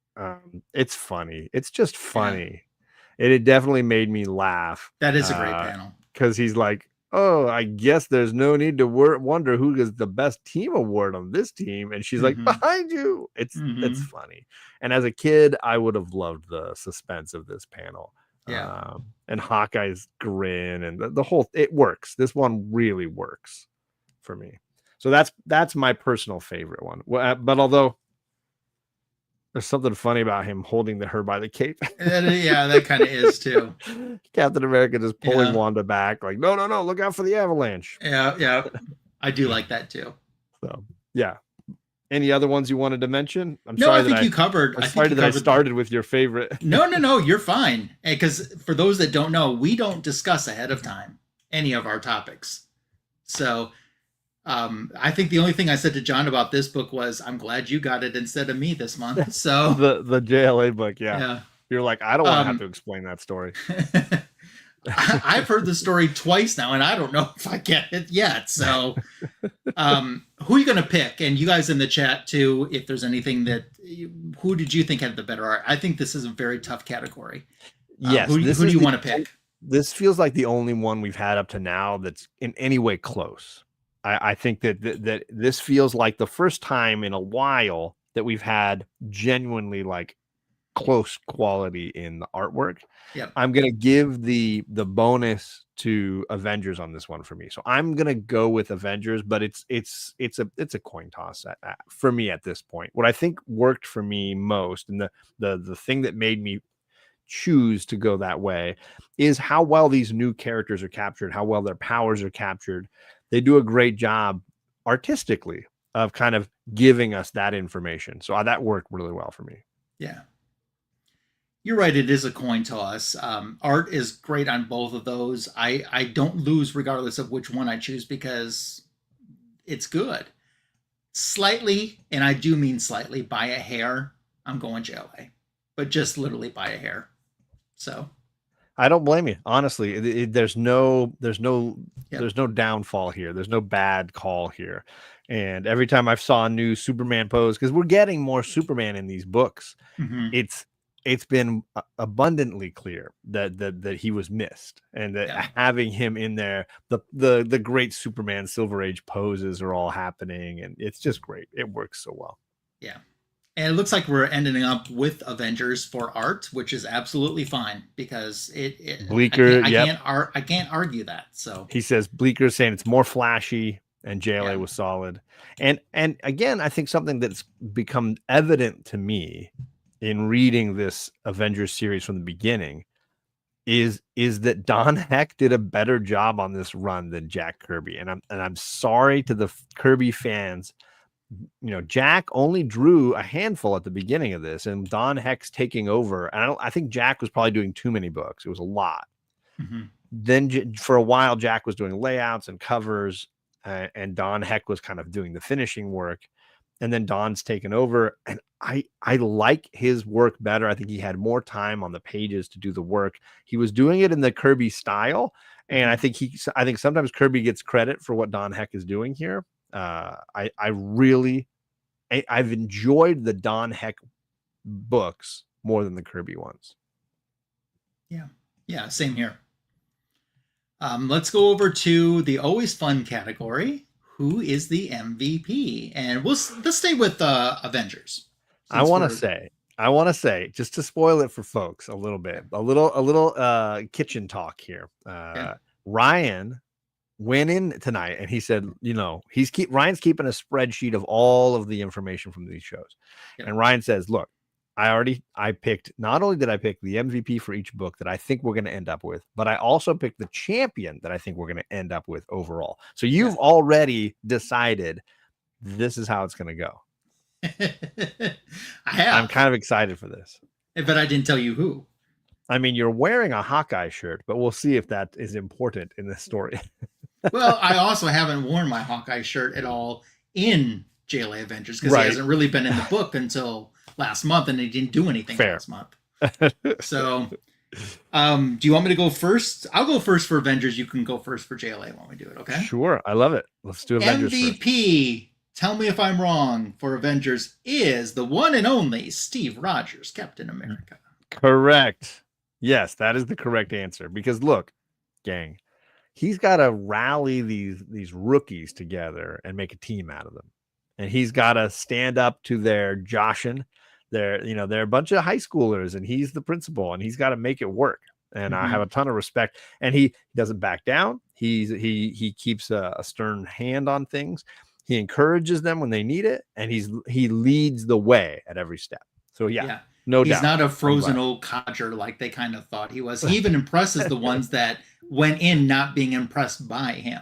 It's funny. It's just funny. It definitely made me laugh. That is a great panel. Because he's like, oh, I guess there's no need to wonder who gets the best team award on this team. And she's like, behind you. It's funny. And as a kid, I would have loved the suspense of this panel. Yeah. And Hawkeye's grin and the whole, it works. This one really works for me. So that's my personal favorite one. But although there's something funny about him holding her by the cape. Yeah, that kind of is too. Captain America just pulling Wanda back, like, no, look out for the avalanche. Yeah. I do like that too. So yeah. Any other ones you wanted to mention? I think you covered. I'm sorry that I started with your favorite. No, you're fine. Because for those that don't know, we don't discuss ahead of time any of our topics. So I think the only thing I said to John about this book was, I'm glad you got it instead of me this month. So the JLA book, yeah. You're like, I don't want to have to explain that story. I've heard the story twice now, and I don't know if I get it yet. So who are you going to pick? And you guys in the chat too, if there's anything who did you think had the better art? I think this is a very tough category. Yes. Who do you want to pick? This feels like the only one we've had up to now that's in any way close. I think that this feels like the first time in a while that we've had genuinely like close quality in the artwork. Yep. I'm gonna give the bonus to Avengers on this one for me. So I'm gonna go with Avengers, but it's a coin toss for me at this point. What I think worked for me most, and the thing that made me choose to go that way, is how well these new characters are captured, how well their powers are captured. They do a great job artistically of kind of giving us that information. So that worked really well for me. Yeah. You're right. It is a coin toss. Art is great on both of those. I don't lose regardless of which one I choose because it's good. Slightly, and I do mean slightly, by a hair, I'm going JLA. But just literally by a hair. So I don't blame you. Honestly, there's no downfall here. There's no bad call here. And every time I saw a new Superman pose, because we're getting more Superman in these books, it's been abundantly clear that he was missed, and that having him in there, the great Superman Silver Age poses are all happening, and it's just great. It works so well. Yeah. And it looks like we're ending up with Avengers for art, which is absolutely fine because Bleeker. I can't argue that. So he says Bleeker's saying it's more flashy, and JLA was solid. And again, I think something that's become evident to me in reading this Avengers series from the beginning is that Don Heck did a better job on this run than Jack Kirby. And I'm sorry to the Kirby fans. Jack only drew a handful at the beginning of this, and Don Heck's taking over. And I think Jack was probably doing too many books. It was a lot. Then for a while, Jack was doing layouts and covers, and Don Heck was kind of doing the finishing work. And then Don's taken over, and I like his work better. I think he had more time on the pages to do the work. He was doing it in the Kirby style, and I think sometimes Kirby gets credit for what Don Heck is doing here. I've enjoyed the Don Heck books more than the Kirby ones. Yeah, same here. Let's go over to the always fun category. Who is the MVP? And let's stay with Avengers. I Since want to we're say, just to spoil it for folks a little bit, a little kitchen talk here. okay. Ryan went in tonight and he said, Ryan's keeping a spreadsheet of all of the information from these shows. Yep. And Ryan says, look, I picked, not only did I pick the MVP for each book that I think we're going to end up with, but I also picked the champion that I think we're going to end up with overall. So you've already decided this is how it's going to go. I have. I'm kind of excited for this. But I didn't tell you who. I mean, you're wearing a Hawkeye shirt, but we'll see if that is important in this story. Well, I also haven't worn my Hawkeye shirt at all in JLA Avengers because he hasn't really been in the book until last month, and he didn't do anything last month. So, do you want me to go first? I'll go first for Avengers. You can go first for JLA when we do it, okay? Sure. I love it. Let's do Avengers MVP, first. Tell me if I'm wrong, for Avengers is the one and only Steve Rogers, Captain America. Correct. Yes, that is the correct answer. Because look, gang, he's got to rally these rookies together and make a team out of them. And he's got to stand up to their joshing. They're a bunch of high schoolers, and he's the principal, and he's got to make it work. And I have a ton of respect. And he doesn't back down. He keeps a stern hand on things. He encourages them when they need it, and he leads the way at every step. So no doubt. He's not a frozen old codger like they kind of thought he was. He even impresses the ones that went in not being impressed by him.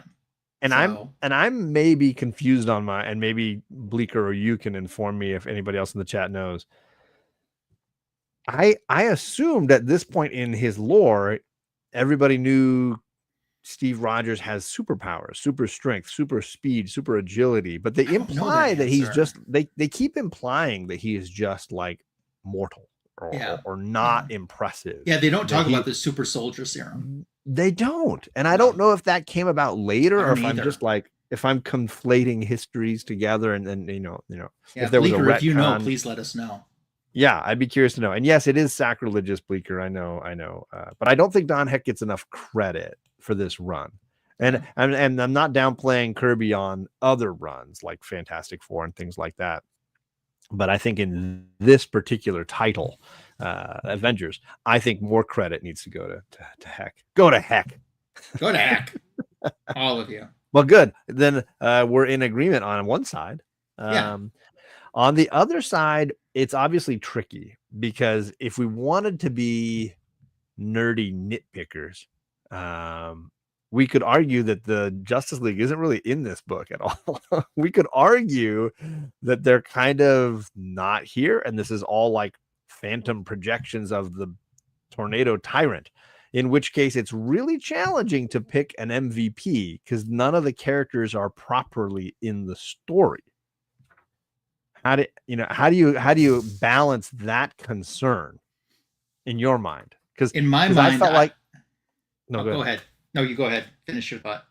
And I'm maybe confused on and maybe Bleeker or you can inform me if anybody else in the chat knows. I assumed at this point in his lore, everybody knew Steve Rogers has superpowers, super strength, super speed, super agility, but they imply that he's just they keep implying that he is just like mortal or not impressive. Yeah, they don't talk about the super soldier serum. They don't. And I don't know if that came about later or if I'm just like if I'm conflating histories together and then if there was a retcon, if you know, please let us know. Yeah, I'd be curious to know. And yes, it is sacrilegious, Bleeker. I know. But I don't think Don Heck gets enough credit for this run. And I'm not downplaying Kirby on other runs like Fantastic Four and things like that. But I think in this particular title, Avengers, I think more credit needs to go to Heck. Go to Heck. Go to Heck. All of you. Well, good. Then we're in agreement on one side. On the other side, it's obviously tricky because if we wanted to be nerdy nitpickers, we could argue that the Justice League isn't really in this book at all. We could argue that they're kind of not here, and this is all like phantom projections of the Tornado Tyrant, in which case it's really challenging to pick an MVP because none of the characters are properly in the story. How do you balance that concern in your mind? Because in my mind, I felt like go ahead. No, you go ahead. Finish your thought.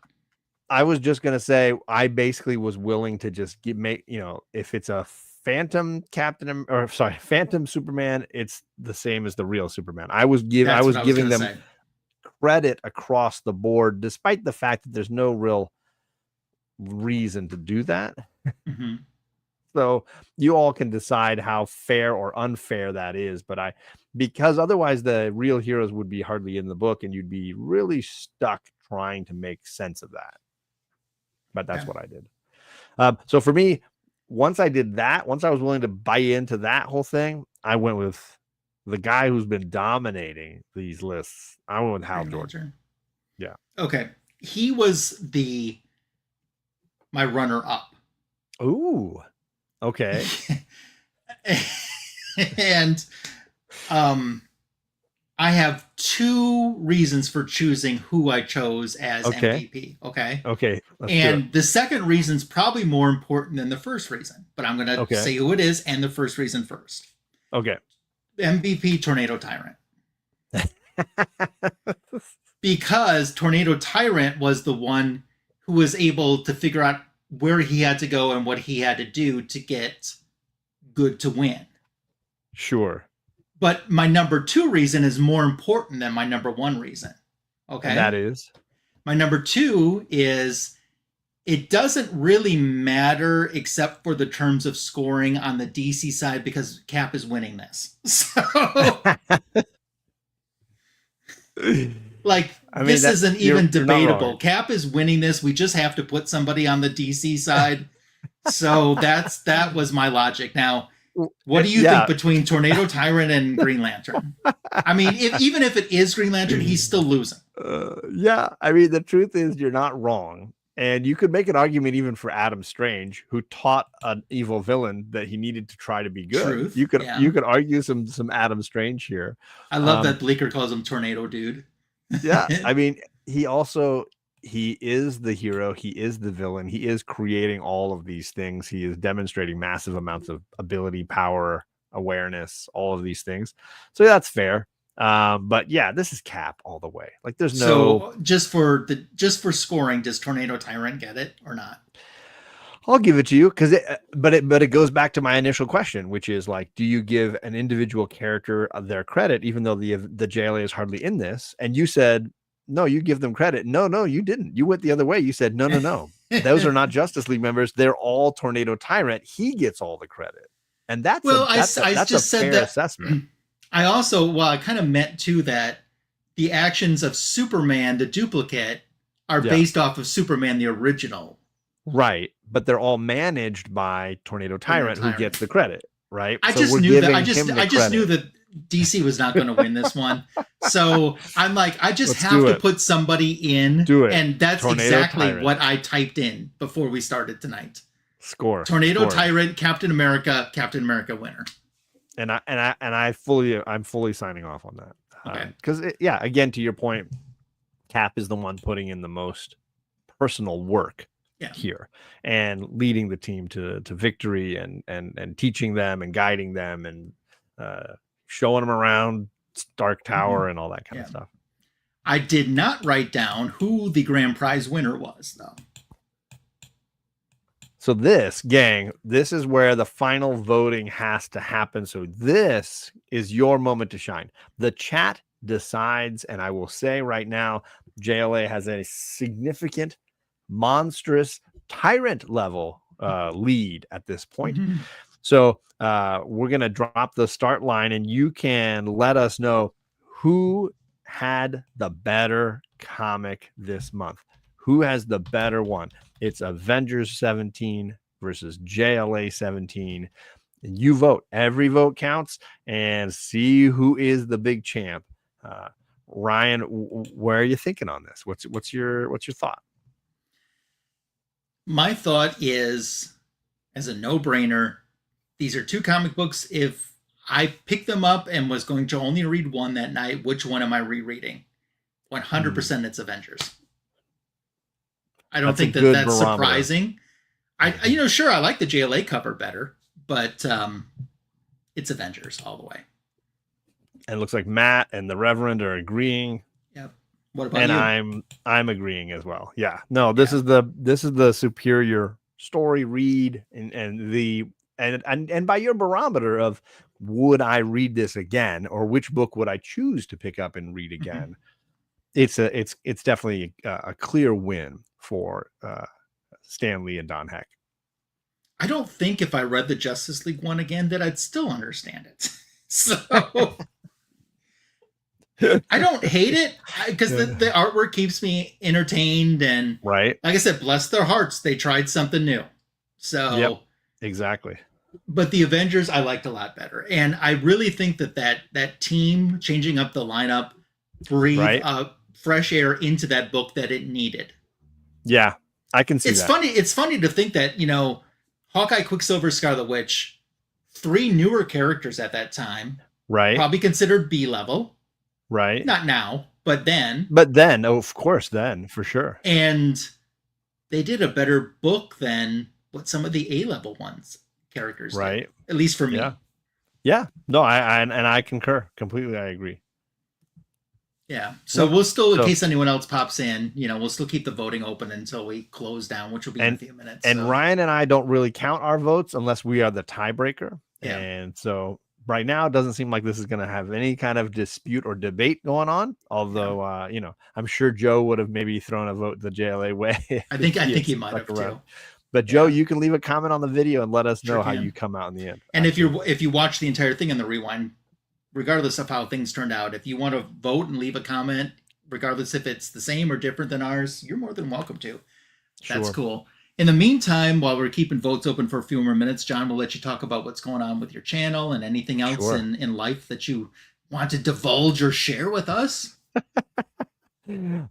I was just gonna say I basically was willing to just if it's a Phantom Phantom Superman, it's the same as the real Superman. I was giving them credit across the board, despite the fact that there's no real reason to do that. Mm-hmm. So you all can decide how fair or unfair that is. But because otherwise the real heroes would be hardly in the book and you'd be really stuck trying to make sense of that. But that's what I did. So for me, once I did that, once I was willing to buy into that whole thing, I went with the guy who's been dominating these lists. I went with Hal Jordan. Yeah. Okay. He was my runner up. Ooh. Okay. And I have two reasons for choosing who I chose as MVP. Okay. And the second reason is probably more important than the first reason, but I'm going to say who it is and the first reason first. Okay. MVP Tornado Tyrant. Because Tornado Tyrant was the one who was able to figure out where he had to go and what he had to do to get good to win. Sure. But my number two reason is more important than my number one reason. Okay. And that is? My number 2 is it doesn't really matter except for the terms of scoring on the DC side because Cap is winning this. So, like, I mean, this isn't even you're not debatable. wrong. Cap is winning this. We just have to put somebody on the DC side. So that was my logic. Now, what do you think between Tornado Tyrant and Green Lantern? I mean, even if it is Green Lantern, he's still losing. Yeah, I mean, the truth is you're not wrong. And you could make an argument even for Adam Strange, who taught an evil villain that he needed to try to be good. Truth, you could argue some Adam Strange here. I love that Bleecker calls him Tornado Dude. Yeah, I mean, he is the hero, he is the villain, he is creating all of these things, he is demonstrating massive amounts of ability, power, awareness, all of these things. So that's fair. But yeah, this is Cap all the way. Like, there's no. So just for scoring, does Tornado Tyrant get it or not? I'll give it to you because it goes back to my initial question, which is like, do you give an individual character their credit, even though the JLA is hardly in this? And you said no, you give them credit. No, you didn't. You went the other way. You said no. Those are not Justice League members. They're all Tornado Tyrant. He gets all the credit, and that's a fair assessment. I also, I kind of meant too that the actions of Superman, the duplicate, are based off of Superman, the original. Right. But they're all managed by Tornado Tyrant, who gets the credit. Right. I just knew that DC was not going to win this one. So I'm like, I just have to put somebody in. Do it. And that's exactly what I typed in before we started tonight. Score. Tornado Tyrant, Captain America winner. And I'm fully signing off on that. Okay. Because again, to your point, Cap is the one putting in the most personal work here and leading the team to victory and teaching them and guiding them and showing them around Stark Tower and all that kind of stuff. I did not write down who the grand prize winner was, though. So this is where the final voting has to happen. So this is your moment to shine. The chat decides, and I will say right now, JLA has a significant, monstrous tyrant level lead at this point. Mm-hmm. So we're going to drop the start line, and you can let us know who had the better comic this month. Who has the better one? It's Avengers 17 versus JLA 17. And you vote. Every vote counts, and see who is the big champ. Ryan, where are you thinking on this? What's your thought? My thought is, as a no-brainer, these are two comic books. If I picked them up and was going to only read one that night, which one am I rereading? 100% it's Avengers. I don't think that's barometer. Surprising. Sure, I like the JLA cover better, but it's Avengers all the way. And it looks like Matt and the Reverend are agreeing. Yep. What about you? And I'm agreeing as well. Yeah. No, this is the superior story read and by your barometer of would I read this again, or which book would I choose to pick up and read again? Mm-hmm. It's definitely a clear win for Stan Lee and Don Heck. I don't think if I read the Justice League one again that I'd still understand it. So I don't hate it because the artwork keeps me entertained, and right. Like I said, bless their hearts, they tried something new. So yep, exactly. But the Avengers I liked a lot better, and I really think that team changing up the lineup breathed fresh air into that book that it needed. Yeah, I can see that. It's funny to think that, Hawkeye, Quicksilver, Scarlet Witch, 3 newer characters at that time. Right. Probably considered B-level. Right. Not now, but then. Of course, then, for sure. And they did a better book than what some of the A-level characters did. At least for me. Yeah. No, I concur completely. I agree. Yeah. So we'll still, in case anyone else pops in, we'll still keep the voting open until we close down, which will be in a few minutes. And Ryan and I don't really count our votes unless we are the tiebreaker. Yeah. And so, right now, it doesn't seem like this is going to have any kind of dispute or debate going on. Although, I'm sure Joe would have maybe thrown a vote the JLA way. I think he might have too. But Joe, you can leave a comment on the video and let us know how you come out in the end. And if you watch the entire thing in the rewind, regardless of how things turned out, if you want to vote and leave a comment, regardless if it's the same or different than ours, you're more than welcome to. That's cool. In the meantime, while we're keeping votes open for a few more minutes, John, we'll let you talk about what's going on with your channel and anything else in life that you want to divulge or share with us. It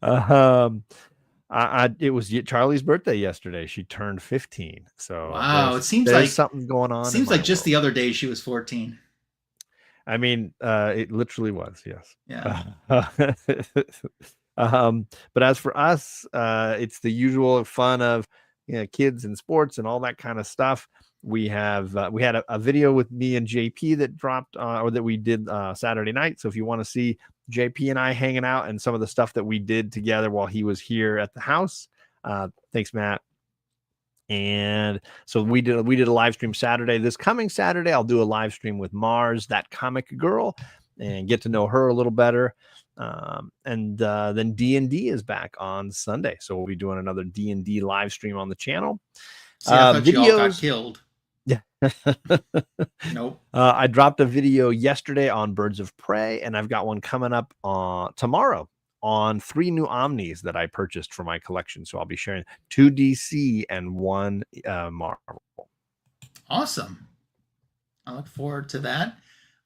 was Charlie's birthday yesterday. She turned 15. So wow, it seems like something's going on. It seems like just the other day she was 14. I mean, it literally was, yes. Yeah. But as for us, it's the usual fun of kids and sports and all that kind of stuff. We had a video with me and JP that dropped or that we did Saturday night. So if you want to see JP and I hanging out and some of the stuff that we did together while he was here at the house, thanks, Matt. And so we did a live stream Saturday. This coming Saturday, I'll do a live stream with Mars, that comic girl, and get to know her a little better. And then D&D is back on Sunday, so we'll be doing another D&D live stream on the channel. See, I thought you all got killed. Yeah. Nope. I dropped a video yesterday on Birds of Prey, and I've got one coming up tomorrow on 3 new Omnis that I purchased for my collection. So I'll be sharing 2 DC and 1 Marvel. Awesome. I look forward to that.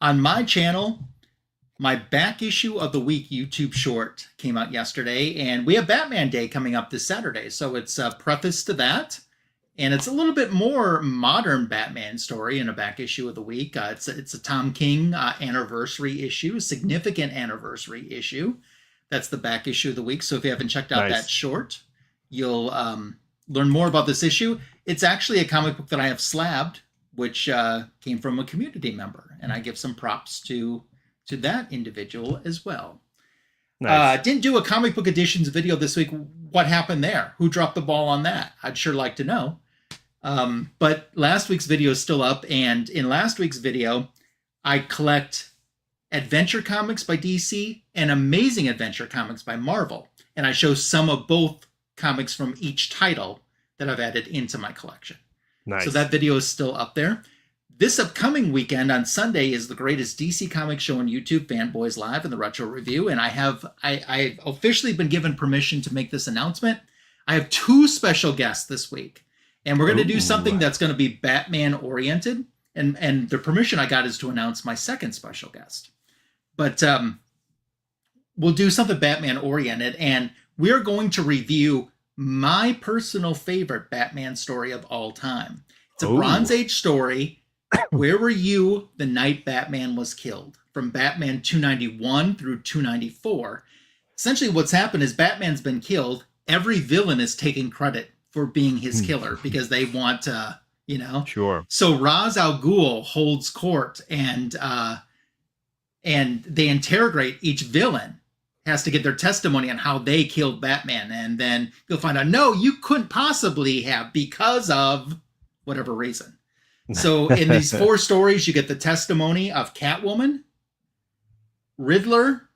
On my channel, my back issue of the week YouTube short came out yesterday, and we have Batman Day coming up this Saturday. So it's a preface to that. And it's a little bit more modern Batman story in a back issue of the week. It's a Tom King anniversary issue, a significant anniversary issue. That's the back issue of the week. So if you haven't checked out that short, you'll learn more about this issue. It's actually a comic book that I have slabbed, which came from a community member. And I give some props to that individual as well. Nice. Didn't do a comic book editions video this week. What happened there? Who dropped the ball on that? I'd sure like to know. But last week's video is still up. And in last week's video, I collect Adventure Comics by DC and Amazing Adventure Comics by Marvel. And I show some of both comics from each title that I've added into my collection. Nice. So that video is still up there. This upcoming weekend on Sunday is the greatest DC Comics show on YouTube, Fanboys Live and the Retro Review. And I've officially been given permission to make this announcement. I have 2 special guests this week. And we're going to do something that's going to be Batman oriented. And the permission I got is to announce my second special guest. But we'll do something Batman oriented. And we're going to review my personal favorite Batman story of all time. It's a Bronze Age story. Where were you the night Batman was killed? From Batman 291 through 294. Essentially what's happened is Batman's been killed. Every villain is taking credit for being his killer because they want Sure. So Ra's al Ghul holds court and they interrogate each villain. Has to get their testimony on how they killed Batman. And then you'll find out, no, you couldn't possibly have because of whatever reason. So in these 4 stories, you get the testimony of Catwoman, Riddler,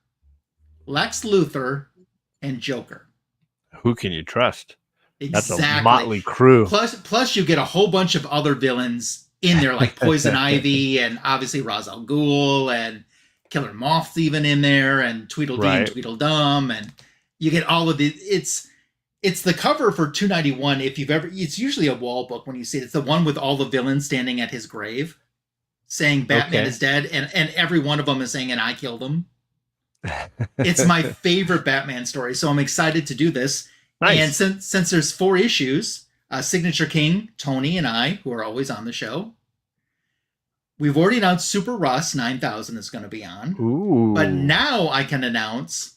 Lex Luthor, and Joker. Who can you trust? Exactly. That's a motley crew. Plus you get a whole bunch of other villains in there, like Poison Ivy and obviously Ra's al Ghul and Killer Moth's even in there and Tweedledee and Tweedledum. And you get all of the... It's the cover for 291. If you've ever, it's usually a wall book when you see it. It's the one with all the villains standing at his grave saying Batman is dead. And every one of them is saying, and I killed him. It's my favorite Batman story. So I'm excited to do this. Nice. And since there's 4 issues, Signature King, Tony and I, who are always on the show, we've already announced Super Russ 9000 is going to be on. Ooh. But now I can announce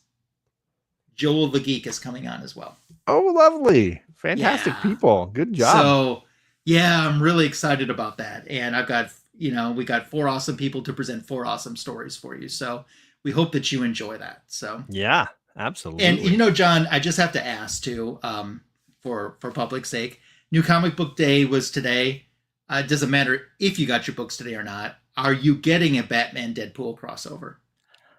Joel the Geek is coming on as well. Oh, lovely. Fantastic people. Good job. So, yeah, I'm really excited about that. And I've got, we got 4 awesome people to present 4 awesome stories for you. So we hope that you enjoy that. So, yeah, absolutely. And, John, I just have to ask too, for public sake, New Comic Book Day was today. It doesn't matter if you got your books today or not. Are you getting a Batman Deadpool crossover?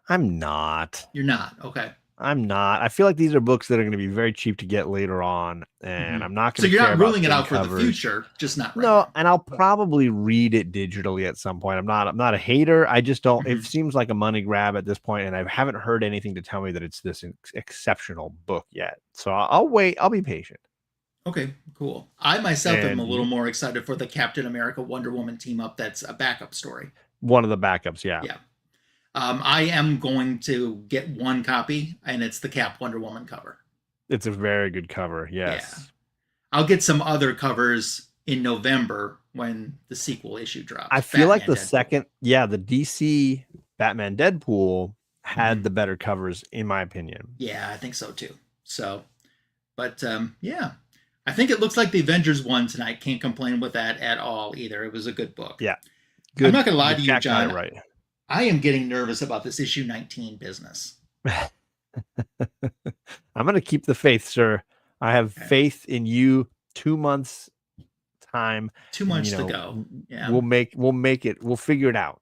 I'm not. You're not. Okay. I'm not. I feel like these are books that are going to be very cheap to get later on, and Mhm. I'm not So going to you're care not about ruling it thin out for the covers. future, just not right No, now. and I'll probably read it digitally at some point. I'm not a hater. I just don't. It Mhm. seems like a money grab at this point, and I haven't heard anything to tell me that it's this exceptional book yet. So I'll wait. I'll be patient. Okay, cool. I myself am And a little you? more excited for the Captain America Wonder Woman team up. That's a backup story. One of the backups, yeah. Yeah. I am going to get one copy, and it's the Cap Wonder Woman cover. It's a very good cover. Yes. Yeah. I'll get some other covers in November when the sequel issue drops. I feel like the Deadpool. the DC Batman Deadpool had the better covers, in my opinion. Yeah, I think so too. So, but yeah, I think it looks like the Avengers won tonight. Can't complain with that at all either. It was a good book. Yeah. Good. I'm not going to lie to you, Jack got John. it right. I am getting nervous about this issue 19 business. I'm going to keep the faith, sir. I have faith in you. 2 months time. Too much to go. Yeah. We'll make it. We'll figure it out.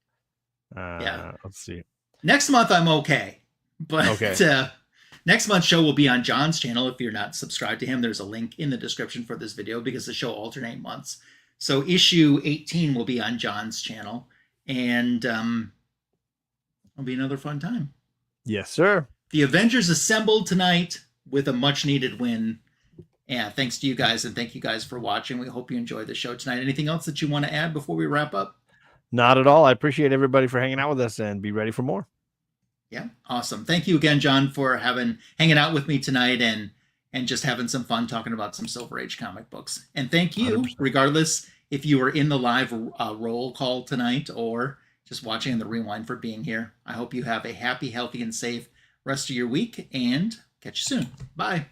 Yeah. Let's see. Next month I'm okay. But okay. Next month's show will be on John's channel. If you're not subscribed to him, there's a link in the description for this video because the show alternate months. So issue 18 will be on John's channel. And it'll be another fun time. Yes, sir. The Avengers assembled tonight with a much needed win. Yeah, thanks to you guys, and thank you guys for watching. We hope you enjoyed the show tonight. Anything else that you want to add before we wrap up? Not at all. I appreciate everybody for hanging out with us, and be ready for more. Yeah, awesome. Thank you again, John, for hanging out with me tonight and just having some fun talking about some Silver Age comic books. And thank you, 100%. regardless if you were in the live roll call tonight or just watching in the rewind, for being here. I hope you have a happy, healthy, and safe rest of your week, and catch you soon. Bye.